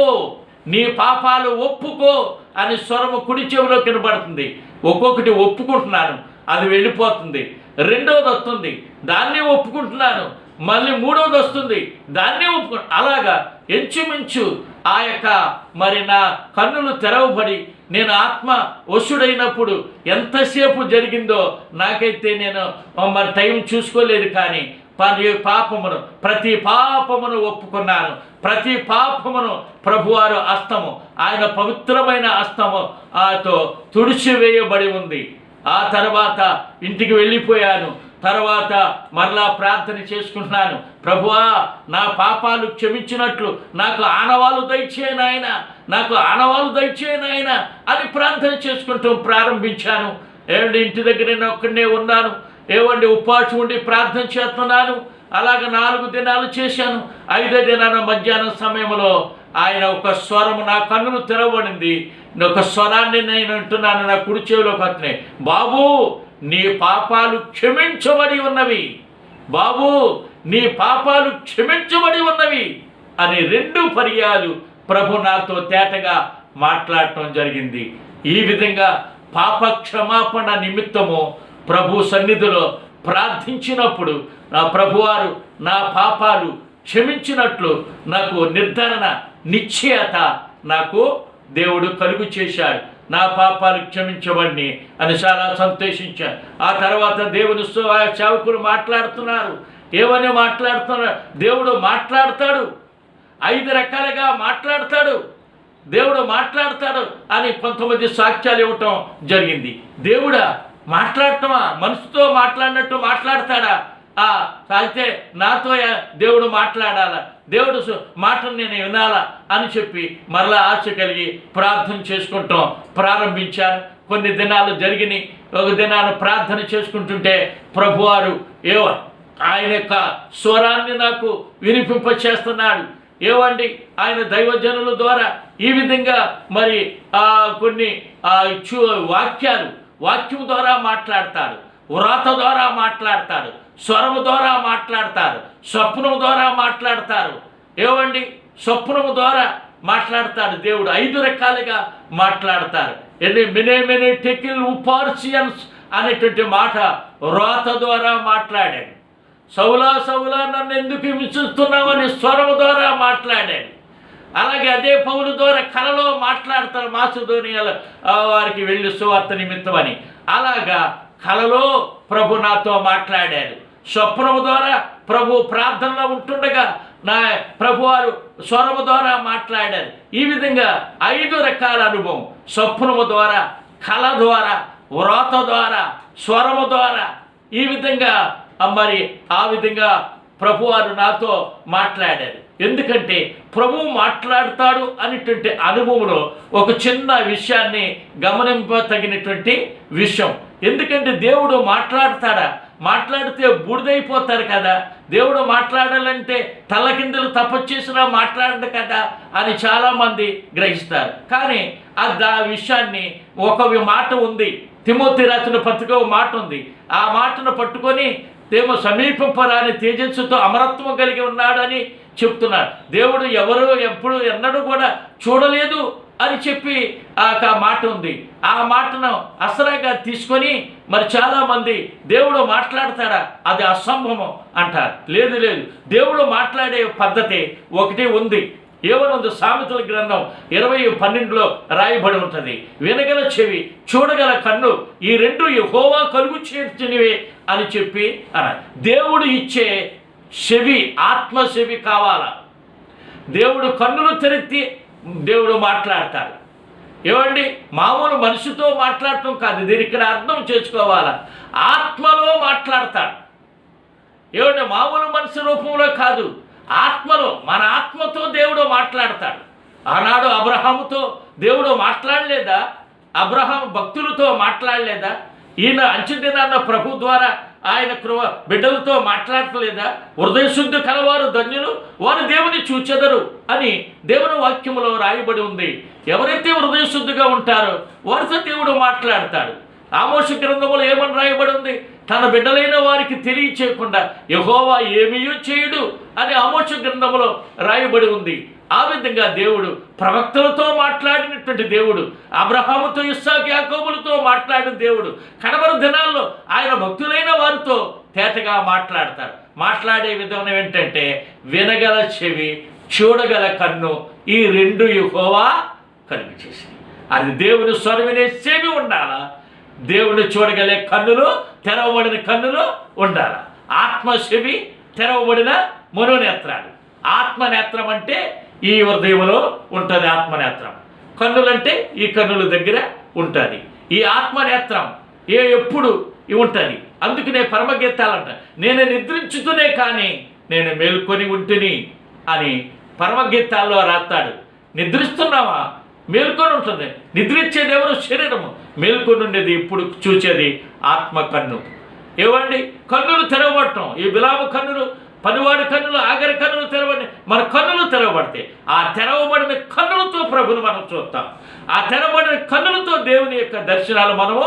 నీ పాపాలు ఒప్పుకో అని స్వరము కుడి చెవిలో కనబడుతుంది. ఒక్కొక్కటి ఒప్పుకుంటున్నాను, అది వెళ్ళిపోతుంది. 2వది వస్తుంది, దాన్ని ఒప్పుకుంటున్నాను. మళ్ళీ 3వది వస్తుంది, దాన్ని అలాగా ఎంచుమించు ఆ యొక్క మరి నా కన్నులు తెరవబడి నేను ఆత్మ వశుడైనప్పుడు ఎంతసేపు జరిగిందో నాకైతే నేను మరి టైం చూసుకోలేదు. కానీ ప్రతి పాపమును ఒప్పుకున్నాను. ప్రతి పాపమును ప్రభువారు హస్తము, ఆయన పవిత్రమైన హస్తము ఆతో తుడిచివేయబడి ఉంది. ఆ తర్వాత ఇంటికి వెళ్ళిపోయాను. తర్వాత మరలా ప్రార్థన చేసుకుంటున్నాను, ప్రభువా నా పాపాలు క్షమించినట్లు నాకు ఆనవాలు దయచేయనాయన, నాకు ఆనవాలు దయచేయనాయన అని ప్రార్థన చేసుకుంటూ ప్రారంభించాను. ఇంటి దగ్గర నేను ఒక్కడే ఉన్నాను. ఉపవాసం ఉండి ప్రార్థన చేస్తున్నాను. అలాగ 4 దినాలు చేశాను. 5వ దినాన మధ్యాహ్నం సమయంలో ఆయన ఒక స్వరము, నా కన్నులు తెరవబడింది. ఒక స్వరాన్ని నేను వింటున్నాను నా కుడి చెవిలోకి వస్తున్నాయి, బాబు నీ పాపాలు క్షమించబడి ఉన్నవి, బాబు నీ పాపాలు క్షమించబడి ఉన్నవి అని 2 పర్యాలు ప్రభు నాతో తేటగా మాట్లాడటం జరిగింది. ఈ విధంగా పాప క్షమాపణ నిమిత్తము ప్రభు సన్నిధిలో ప్రార్థించినప్పుడు నా ప్రభువారు నా పాపాలు క్షమించినట్లు నాకు నిర్ధారణ నిశ్చయత నాకు దేవుడు కలుగు చేశాడు. నా పాపాలు క్షమించబడి అని చాలా సంతోషించాను. ఆ తర్వాత దేవుని సేవకులు మాట్లాడుతున్నారు. ఏమని మాట్లాడుతున్నారు? దేవుడు మాట్లాడతాడు, 5 రకాలుగా మాట్లాడతాడు, దేవుడు మాట్లాడతాడు అని కొంతమంది సాక్ష్యాలు ఇవ్వటం జరిగింది. దేవుడా మాట్లాడటమా? మనిషితో మాట్లాడినట్టు మాట్లాడతాడా? అయితే నాతో దేవుడు మాట్లాడాలా, దేవుడు మాటను నేను వినాలా అని చెప్పి మరలా ఆశ కలిగి ప్రార్థన చేసుకుంటాం ప్రారంభించాను. కొన్ని దినాలు జరిగినాయి. ఒక దినాలు ప్రార్థన చేసుకుంటుంటే ప్రభువారు ఆయన యొక్క స్వరాన్ని నాకు వినిపింపచేస్తున్నాడు. ఏవండి, ఆయన దైవజనుల ద్వారా ఈ విధంగా మరి కొన్ని వాక్యం ద్వారా మాట్లాడతాడు, వ్రాత ద్వారా మాట్లాడతాడు, స్వరము ద్వారా మాట్లాడతారు, స్వప్నము ద్వారా మాట్లాడతారు. ఏవండి, స్వప్నము ద్వారా మాట్లాడతాడు దేవుడు. 5 రకాలుగా మాట్లాడతారు. మెనే టెకిల్ ఉపార్సియన్స్ అనేటువంటి మాట వ్రాత ద్వారా మాట్లాడాడు. సౌలా సౌలా నన్ను ఎందుకు హింసిస్తున్నావని స్వరము ద్వారా మాట్లాడాడు. అలాగే అదే పౌలు ద్వారా కలలో మాట్లాడతారు, మాసిదోనియాలో వారికి వెళ్ళి సువార్త నిమిత్తమని. అలాగా కలలో ప్రభు నాతో మాట్లాడారు. స్వప్నము ద్వారా ప్రభు ప్రార్థనలో ఉంటుండగా నా ప్రభువారు స్వరము ద్వారా మాట్లాడారు. ఈ విధంగా 5 రకాల అనుభవం: స్వప్నము ద్వారా, కళ ద్వారా, వ్రాత ద్వారా, స్వరము ద్వారా. ఈ విధంగా మరి ఆ విధంగా ప్రభువారు నాతో మాట్లాడారు. ఎందుకంటే ప్రభువు మాట్లాడతాడు అనేటువంటి అనుభవంలో ఒక చిన్న విషయాన్ని గమనింపతగినటువంటి విషయం. ఎందుకంటే దేవుడు మాట్లాడతాడా? మాట్లాడితే బూడిదైపోతారు కదా. దేవుడు మాట్లాడాలంటే తలకిందులు తపస్చేసినా మాట్లాడడు కదా అని చాలామంది గ్రహిస్తారు. కానీ ఆ విషయాన్ని ఒక మాట ఉంది, తిమోతి రాసిన పత్రిక మాట ఉంది. ఆ మాటను పట్టుకొని సమీపింపరాని తేజస్సుతో అమరత్వం కలిగి ఉన్నాడని చెప్తున్నారు. దేవుడు ఎవరు ఎప్పుడు ఎన్నడూ కూడా చూడలేదు అని చెప్పి ఆ మాట ఉంది. ఆ మాటను అసరాగా తీసుకొని మరి చాలామంది దేవుడు మాట్లాడతాడా, అది అసంభవం అంటారు. లేదు, దేవుడు మాట్లాడే పద్ధతి ఒకటి ఉంది. ఏమనుంది? సామెతల గ్రంథం 20:12 రాయబడి ఉంటుంది. వినగల చెవి, చూడగల కన్ను, ఈ 2 యెహోవా కలుగు చేర్చినవే అని చెప్పి అన్నారు. దేవుడు ఇచ్చే చెవి, ఆత్మ చెవి కావాలా? దేవుడు కన్నులు తెరిచి దేవుడు మాట్లాడతాడు. ఏమండి, మామూలు మనిషితో మాట్లాడటం కాదు, దీని ఇక్కడ అర్థం చేసుకోవాలా. ఆత్మలో మాట్లాడతాడు. ఏమండి, మామూలు మనిషి రూపంలో కాదు, ఆత్మలో, మన ఆత్మతో దేవుడు మాట్లాడతాడు. ఆనాడు అబ్రహాముతో దేవుడు మాట్లాడలేదా? అబ్రహాం భక్తులతో మాట్లాడలేదా? ఈయన అంచెదినాన్న ప్రభు ద్వారా ఆయన బిడ్డలతో మాట్లాడలేదా? హృదయశుద్ధి కలవారు ధన్యులు, వారు దేవుని చూచెదరు అని దేవుని వాక్యములో రాయబడి ఉంది. ఎవరైతే హృదయశుద్ధిగా ఉంటారో వారితో దేవుడు మాట్లాడతాడు. ఆమోసు గ్రంథములో ఏమని రాయబడి ఉంది? తన బిడ్డలైన వారికి తెలియచేయకుండా యెహోవా ఏమీ చేయడు అని ఆమోసు గ్రంథములో రాయబడి ఉంది. ఆ విధంగా దేవుడు ప్రవక్తలతో మాట్లాడినటువంటి దేవుడు, అబ్రహాముతో, ఇస్సాకు, యాకోబులతో మాట్లాడిన దేవుడు కడవరి దినాల్లో ఆయన భక్తులైన వారితో తేటగా మాట్లాడతారు. మాట్లాడే విధానం ఏంటంటే వినగల చెవి, చూడగల కన్ను, ఈ 2 యెహోవా కలుగు చేసింది. అది దేవుని స్వరం వినే చెవి ఉండాలా, దేవుని చూడగలే కన్నులు, తెరవబడిన కన్నులు ఉండాలి. ఆత్మ చెవి, తెరవబడిన మనోనేత్రాలు. ఆత్మనేత్రం అంటే ఈ హృదయంలో ఉంటుంది. ఆత్మనేత్రం. కన్నులంటే ఈ కన్నుల దగ్గర ఉంటుంది. ఈ ఆత్మనేత్రం ఎప్పుడు ఉంటుంది. అందుకనే పరమగీతాలంట, నేను నిద్రించుతూనే కానీ నేను మేల్కొని ఉంటుని అని పరమగీతాల్లో రాస్తాడు. నిద్రిస్తున్నావా? మేల్కొని ఉంటుంది. నిద్రించేది ఎవరు? శరీరము. మేల్కొని ఉండేది ఇప్పుడు చూచేది ఆత్మ కన్ను. ఏవండి, కన్నులు తెరవబడటం. ఈ బిలాము కన్నులు, పనివాడి కన్నులు, ఆగరి కన్నులు తెరవబడి మన కన్నులు తెరవబడితే ఆ తెరవబడిన కన్నులతో ప్రభుని మనం చూస్తాం. ఆ తెరవబడిన కన్నులతో దేవుని యొక్క దర్శనాలు మనము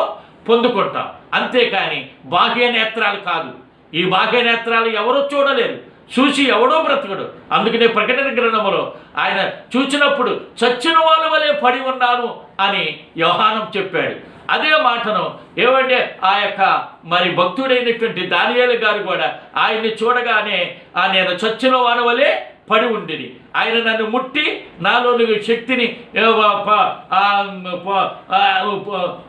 పొందుకుంటాం. అంతేకాని బాహ్య నేత్రాలు కాదు. ఈ బాహ్య నేత్రాలు ఎవరూ చూడలేరు. చూసి ఎవడో బ్రతకడు. అందుకనే ప్రకటన గ్రంథములో ఆయన చూచినప్పుడు చచ్చిన వాళ్ళ వలె పడి ఉన్నాను అని యోహానం చెప్పాడు. అదే మాటను ఏమంటే ఆ యొక్క మరి భక్తుడైనటువంటి దానియేలు గారు కూడా ఆయన్ని చూడగానే నేను చచ్చిన వాని వలె పడి ఉండిని, ఆయన నన్ను ముట్టి నాలోని శక్తిని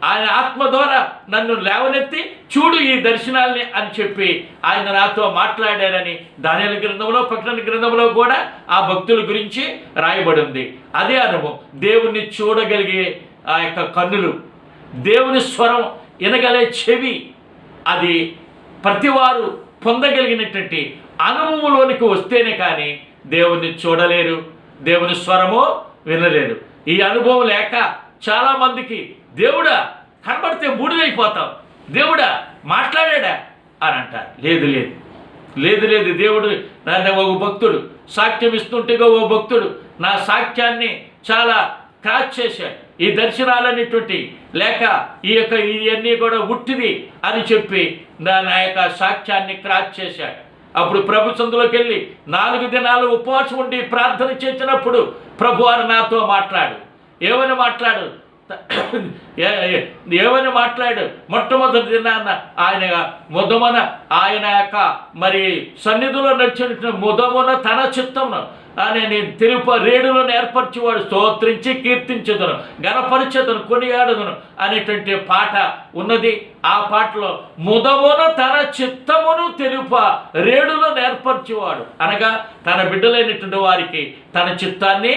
ఆయన ఆత్మ ద్వారా నన్ను లేవనెత్తి చూడు ఈ దర్శనాల్ని అని చెప్పి ఆయన నాతో మాట్లాడారని దానియేలు గ్రంథంలో ప్రకటన గ్రంథంలో కూడా ఆ భక్తుల గురించి రాయబడి ఉంది. అదే అనుభవం, దేవుణ్ణి చూడగలిగే ఆ యొక్క కన్నులు, దేవుని స్వరం వినగలే చెవి, అది ప్రతివారు పొందగలిగినటువంటి అనుభవంలోనికి వస్తేనే కానీ దేవుణ్ణి చూడలేరు, దేవుని స్వరము వినలేరు. ఈ అనుభవం లేక చాలామందికి దేవుడా కనబడితే బూడిదైపోతాం, దేవుడా మాట్లాడా అని అంటారు. లేదు లేదు లేదు లేదు దేవుడు ఒక భక్తుడు సాక్ష్యం ఇస్తుంటే ఓ భక్తుడు నా సాక్ష్యాన్ని చాలా క్రాచ్ చేశాడు, ఈ దర్శనాలన్నిటువంటి లేక ఇవన్నీ కూడా ఉట్టిది అని చెప్పి నా యొక్క సాక్ష్యాన్ని క్రాచ్ చేశాడు. అప్పుడు ప్రభు సందులోకి వెళ్ళి 4 దినాలు ఉపవాసం ఉండి ప్రార్థన చేసినప్పుడు ప్రభువారు నాతో మాట్లాడు. ఏమని మాట్లాడు మొట్టమొదటి దినాన్న ఆయన ముదమున ఆయన యొక్క మరి సన్నిధిలో నడిచిన ముదమున తన చిత్తమును నేను తెలుపు రేడులను ఏర్పరిచేవాడు స్తోత్రించి కీర్తించదును గణపరిచెదను కొనియాడదును అనేటువంటి పాట ఉన్నది. ఆ పాటలో ముదమున తన చిత్తమును తెలుప రేడులను ఏర్పరిచేవాడు అనగా తన బిడ్డలైనటువంటి వారికి తన చిత్తాన్ని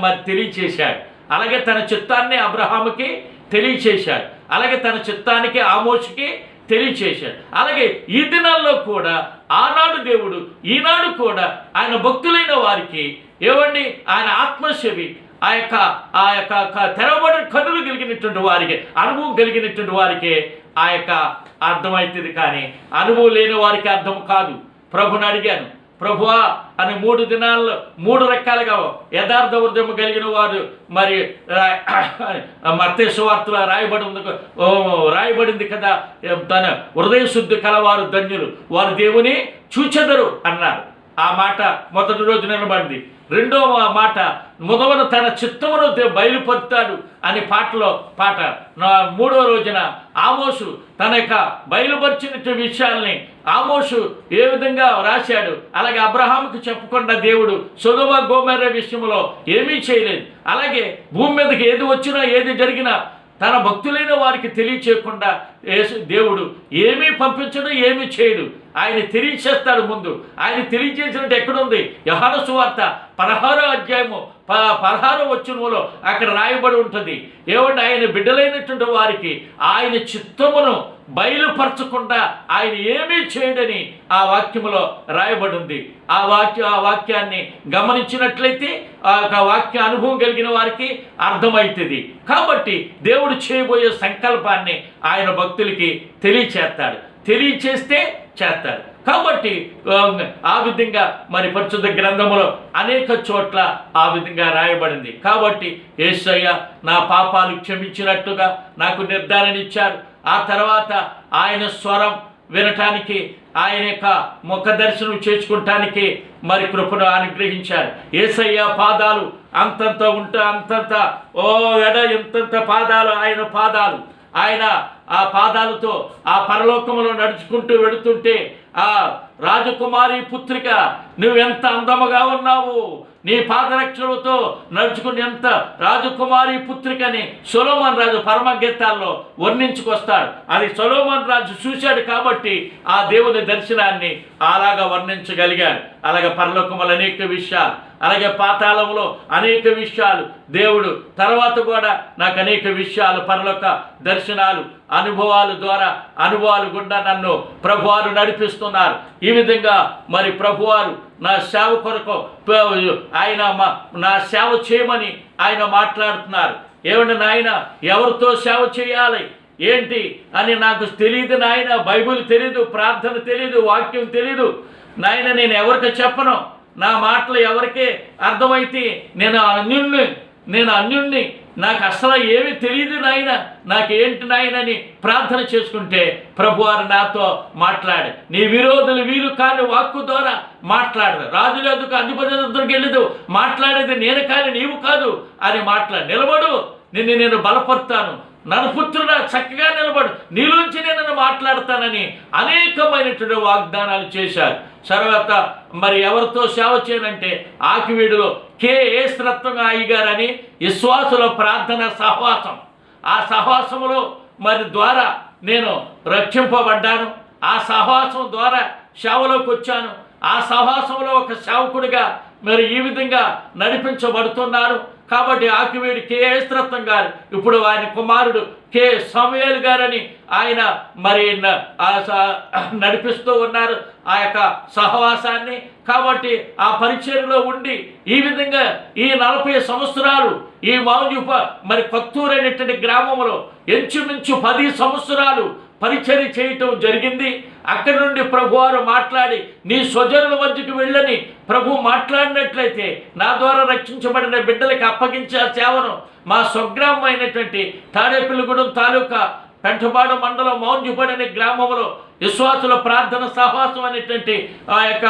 మరి తెలియచేశాడు. అలాగే తన చిత్తాన్ని అబ్రహాముకి తెలియచేశాడు, అలాగే తన చిత్తానికి ఆమోషుకి తెలియచేశాడు. అలాగే ఈ దినాల్లో కూడా ఆనాడు దేవుడు ఈనాడు కూడా ఆయన భక్తులైన వారికి ఏవండి ఆయన ఆత్మశవి ఆ యొక్క తెరవబడిన కన్నులు కలిగినటువంటి వారికి, అనుభవం కలిగినటువంటి వారికి ఆ యొక్క అర్థమవుతుంది, కానీ అనుభవం లేని వారికి అర్థం కాదు. ప్రభుని అడిగాను, ప్రభువా అని 3 దినాల్లో 3 రకాలుగా యథార్థ హృదయం కలిగిన వారు మరి మత్తయి సువార్తలో రాయబడింది కదా, తన హృదయ శుద్ధి కలవారు ధన్యులు వారు దేవుని చూచెదరు అన్నారు. ఆ మాట మొదటి రోజు నిలబడింది. రెండవ మాట ముదమున తన చిత్తమును బయలుపరుతాడు అని పాట 3వ రోజున ఆమోసు తన యొక్క బయలుపరిచిన విషయాల్ని ఆమోసు ఏ విధంగా రాశాడు, అలాగే అబ్రహాముకు చెప్పకుండా దేవుడు సొదొమ గొమొర్రా విషయంలో ఏమీ చేయలేదు. అలాగే భూమి మీదకి ఏది వచ్చినా ఏది జరిగినా తన భక్తులైన వారికి తెలియచేయకుండా దేవుడు ఏమీ పంపించడు, ఏమీ చేయడు. ఆయన తెలియచేస్తాడు. ముందు ఆయన తెలియచేసినట్టు ఎక్కడుంది? యోహాను సువార్త 16వ అధ్యాయము 16వ వచనంలో అక్కడ రాయబడి ఉంటుంది. ఏమంటే ఆయన బిడ్డలైనటువంటి వారికి ఆయన చిత్తమును బయలుపరచకుండా ఆయన ఏమీ చేయడని ఆ వాక్యములో రాయబడి ఉంది. ఆ వాక్యాన్ని గమనించినట్లయితే ఆ వాక్య అనుభవం కలిగిన వారికి అర్థమవుతుంది. కాబట్టి దేవుడు చేయబోయే సంకల్పాన్ని ఆయన భక్తులకి తెలియచేస్తే చేస్తాడు. కాబట్టి ఆ విధంగా మరి పరిశుద్ధ గ్రంథములో అనేక చోట్ల ఆ విధంగా రాయబడింది. కాబట్టి యేసయ్య నా పాపాలు క్షమించినట్టుగా నాకు నిర్ధారణ ఇచ్చారు. ఆ తర్వాత ఆయన స్వరం వినటానికి, ఆయన యొక్క ముఖ దర్శనం చేసుకుంటానికి మరి కృపను అనుగ్రహించారు. యేసయ్య పాదాలు అంతంత ఎంతంత పాదాలు, ఆయన పాదాలు, ఆయన ఆ పాదాలతో ఆ పరలోకములో నడుచుకుంటూ వెళుతుంటే ఆ రాజకుమారి పుత్రిక నువ్వెంత అందముగా ఉన్నావు, నీ పాదరక్షలతో నడుచుకుని ఎంత రాజకుమారి పుత్రికని సొలొమోను రాజు పరమగీతాల్లో వర్ణించుకొస్తాడు. అది సొలొమోను రాజు చూశాడు కాబట్టి ఆ దేవుని దర్శనాన్ని అలాగా వర్ణించగలిగాడు. అలాగే పరలోకములు అనేక విషయాలు, అలాగే పాతాళంలో అనేక విషయాలు, దేవుడు తర్వాత కూడా నాకు అనేక విషయాలు పరలోక దర్శనాలు అనుభవాలు గుండా నన్ను ప్రభువారు నడిపిస్తున్నారు. ఈ విధంగా మరి ప్రభువారు నా సేవ కొరకు ఆయన నా సేవ చేయమని ఆయన మాట్లాడుతున్నారు. ఏమంటే నాయన ఎవరితో సేవ చేయాలి ఏంటి అని నాకు తెలియదు నాయన, బైబిల్ తెలీదు, ప్రార్థన తెలీదు, వాక్యం తెలీదు నాయన, నేను ఎవరికి చెప్పను, నా మాటలు ఎవరికే అర్థమైతే నేను నేను అన్యుణ్ణి, నాకు అసలు ఏమీ తెలియదు నాయన, నాకేంటి నాయనని ప్రార్థన చేసుకుంటే ప్రభువారు నాతో మాట్లాడు. నీ విరోధులు వీలు కాని వాక్కు ద్వారా మాట్లాడదు. రాజుల ఎదుకు అధిపతి ఎదురుకి వెళ్ళదు, మాట్లాడేది నేను కానీ నీవు కాదు అని మాట్లాడు. నిలబడు, నేను బలపడతాను, నరపుత్రుడా చక్కగా నిలబడు, నీలోంచి నేను మాట్లాడతానని అనేకమైనటువంటి వాగ్దానాలు చేశారు. తర్వాత మరి ఎవరితో సేవ చేయనంటే ఆకివీడులో కెఎస్ రత్నం గారని విశ్వాసుల ప్రార్థన సహవాసం, ఆ సహవాసములో మరి ద్వారా నేను రక్షింపబడ్డాను. ఆ సహవాసం ద్వారా సేవలోకి వచ్చాను. ఆ సహవాసంలో ఒక సేవకుడిగా మరి ఈ విధంగా నడిపించబడుతున్నారు. కాబట్టి ఆకివీడి కెఎస్ రత్నం గారు ఇప్పుడు ఆయన కుమారుడు కె సమూయేల్ గారని ఆయన మరి నడిపిస్తూ ఉన్నారు ఆ యొక్క సహవాసాన్ని. కాబట్టి ఆ పరిచర్యలో ఉండి ఈ విధంగా ఈ 40 సంవత్సరాలు ఈ మౌంజుప మరి కొత్తూరు అనేటువంటి గ్రామంలో ఇంచుమించు 10 సంవత్సరాలు పరిచర్య చేయటం జరిగింది. అక్కడి నుండి ప్రభువారు మాట్లాడి నీ స్వజనుల మధ్యకు వెళ్ళని ప్రభు మాట్లాడినట్లయితే నా ద్వారా రక్షించబడిన బిడ్డలకి అప్పగించే సేవను మా స్వగ్రామం అయినటువంటి తాడేపల్లిగూడెం తాలూకా పెంటపాడు మండలం మౌంజుపాడు అనే గ్రామంలో విశ్వాసుల ప్రార్థన సహవాసం అనేటువంటి ఆ యొక్క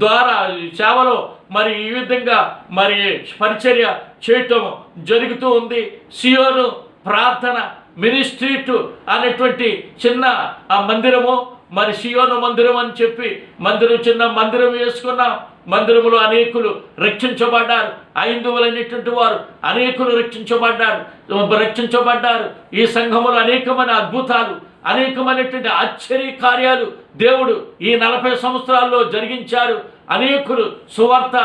ద్వారా సేవలో మరి ఈ విధంగా మరి పరిచర్య చేయటం జరుగుతూ ఉంది. సియోను ప్రార్థన మినిస్ట్రీట్ అనేటువంటి చిన్న ఆ మందిరము, మరి సియోను మందిరం అని చెప్పి చిన్న మందిరం వేసుకున్నాం. మందిరములో అనేకులు రక్షించబడ్డారు. హైందువులైనటువంటి వారు అనేకులు రక్షించబడ్డారు. ఈ సంఘములో అనేకమైన అద్భుతాలు, అనేకమైనటువంటి ఆశ్చర్య కార్యాలు దేవుడు ఈ 40 సంవత్సరాల్లో జరిగించారు. అనేకులు సువార్త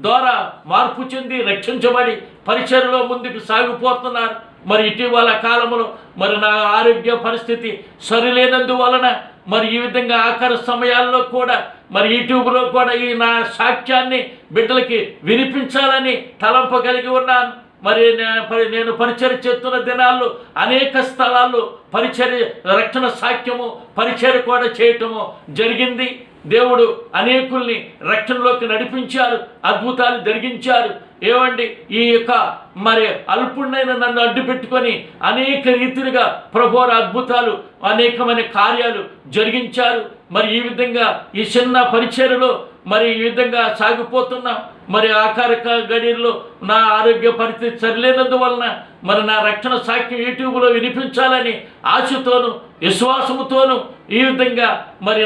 ద్వారా మార్పు చెంది రక్షించబడి పరిచర్యలో ముందుకు సాగిపోతున్నారు. మరి ఇటీవల కాలంలో మరి నా ఆరోగ్య పరిస్థితి సరిలేనందువలన మరి ఈ విధంగా ఆఖరి సమయాల్లో కూడా మరి యూట్యూబ్లో కూడా ఈ నా సాక్ష్యాన్ని బిడ్డలకి వినిపించాలని తలంపు కలిగి ఉన్నాను. మరి నేను పరిచర్య చేస్తున్న దినాల్లో అనేక స్థలాల్లో పరిచర్య రక్షణ సాక్ష్యము పరిచర్య కూడా చేయటము జరిగింది. దేవుడు అనేకుల్ని రక్షణలోకి నడిపించారు, అద్భుతాలు జరిగించారు. ఏమండి, ఈ యొక్క మరి అల్పుణ్ణైన నన్ను అడ్డు పెట్టుకొని అనేక రీతిలుగా ప్రభువారు అద్భుతాలు అనేకమైన కార్యాలు జరిగించారు. మరి ఈ విధంగా ఈ చిన్న పరిచర్యలో మరి ఈ విధంగా సాగిపోతున్నాం. మరి ఆఖరి గడియల్లో నా ఆరోగ్య పరిస్థితి సరిలేనందువలన మరి నా రక్షణ సాక్ష్యం యూట్యూబ్లో వినిపించాలని ఆశతోను విశ్వాసముతోను ఈ విధంగా మరి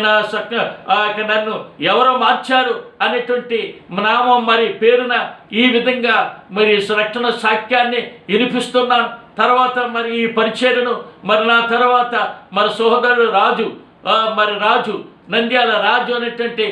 నన్ను ఎవరో మార్చారు అనేటువంటి నామం మరి పేరున ఈ విధంగా మరి రక్షణ సాక్ష్యాన్ని వినిపిస్తున్నాను. తర్వాత మరి ఈ పరిచర్యను మరి నా తర్వాత మరి సహోదరుడు రాజు నంద్యాల రాజు అనేటువంటి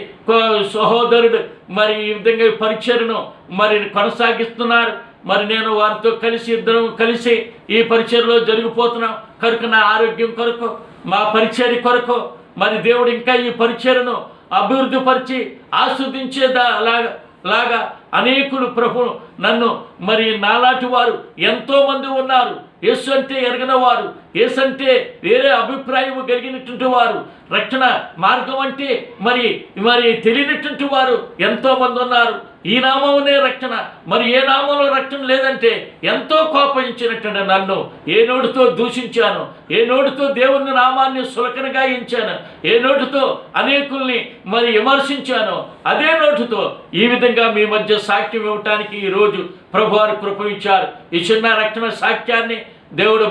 సహోదరుడు మరి ఈ విధంగా పరిచర్యను మరి కొనసాగిస్తున్నారు. మరి నేను వారితో ఇద్దరం కలిసి ఈ పరిచర్యలో జరిగిపోతున్నాం. కనుక నా ఆరోగ్యం కొరకు, మా పరిచర్య కొరకు మరి దేవుడు ఇంకా ఈ పరిచర్యను అభివృద్ధి పరిచి ఆస్వాదించేలాగా అనేకులు ప్రభు నన్ను మరి నాలాంటి వారు ఎంతోమంది ఉన్నారు. యేసు అంటే ఎరగని వారు, యేసు అంటే వేరే అభిప్రాయం కలిగినటువంటి వారు, రక్షణ మార్గం అంటే మరి తెలియనటువంటి వారు ఎంతోమంది ఉన్నారు. ఈ నామమునే రక్షణ, మరి ఏ నామంలో రక్షణ లేదంటే ఎంతో కోపయించినటువంటి నన్ను ఏ నోటితో దూషించాను, ఏ నోటితో దేవుని నామాన్ని సులకనగా ఎంచాను, ఏ నోటితో అనేకుల్ని మరి విమర్శించాను, అదే నోటితో ఈ విధంగా మీ మధ్య సాక్ష్యం ఇవ్వటానికి ఈరోజు ప్రభువారు కృప ఇచ్చారు. ఈ చిన్న రక్షణ సాక్ష్యాన్ని దేవుడు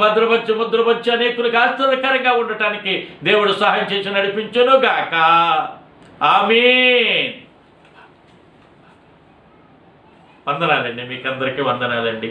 ముద్రపరిచి అనేకులకు ఆశ్చర్యకరంగా ఉండటానికి దేవుడు సహాయం చేసి నడిపించును గాక. ఆమేన్. వందనాలండి, మీకు అందరికీ వందనాలండి.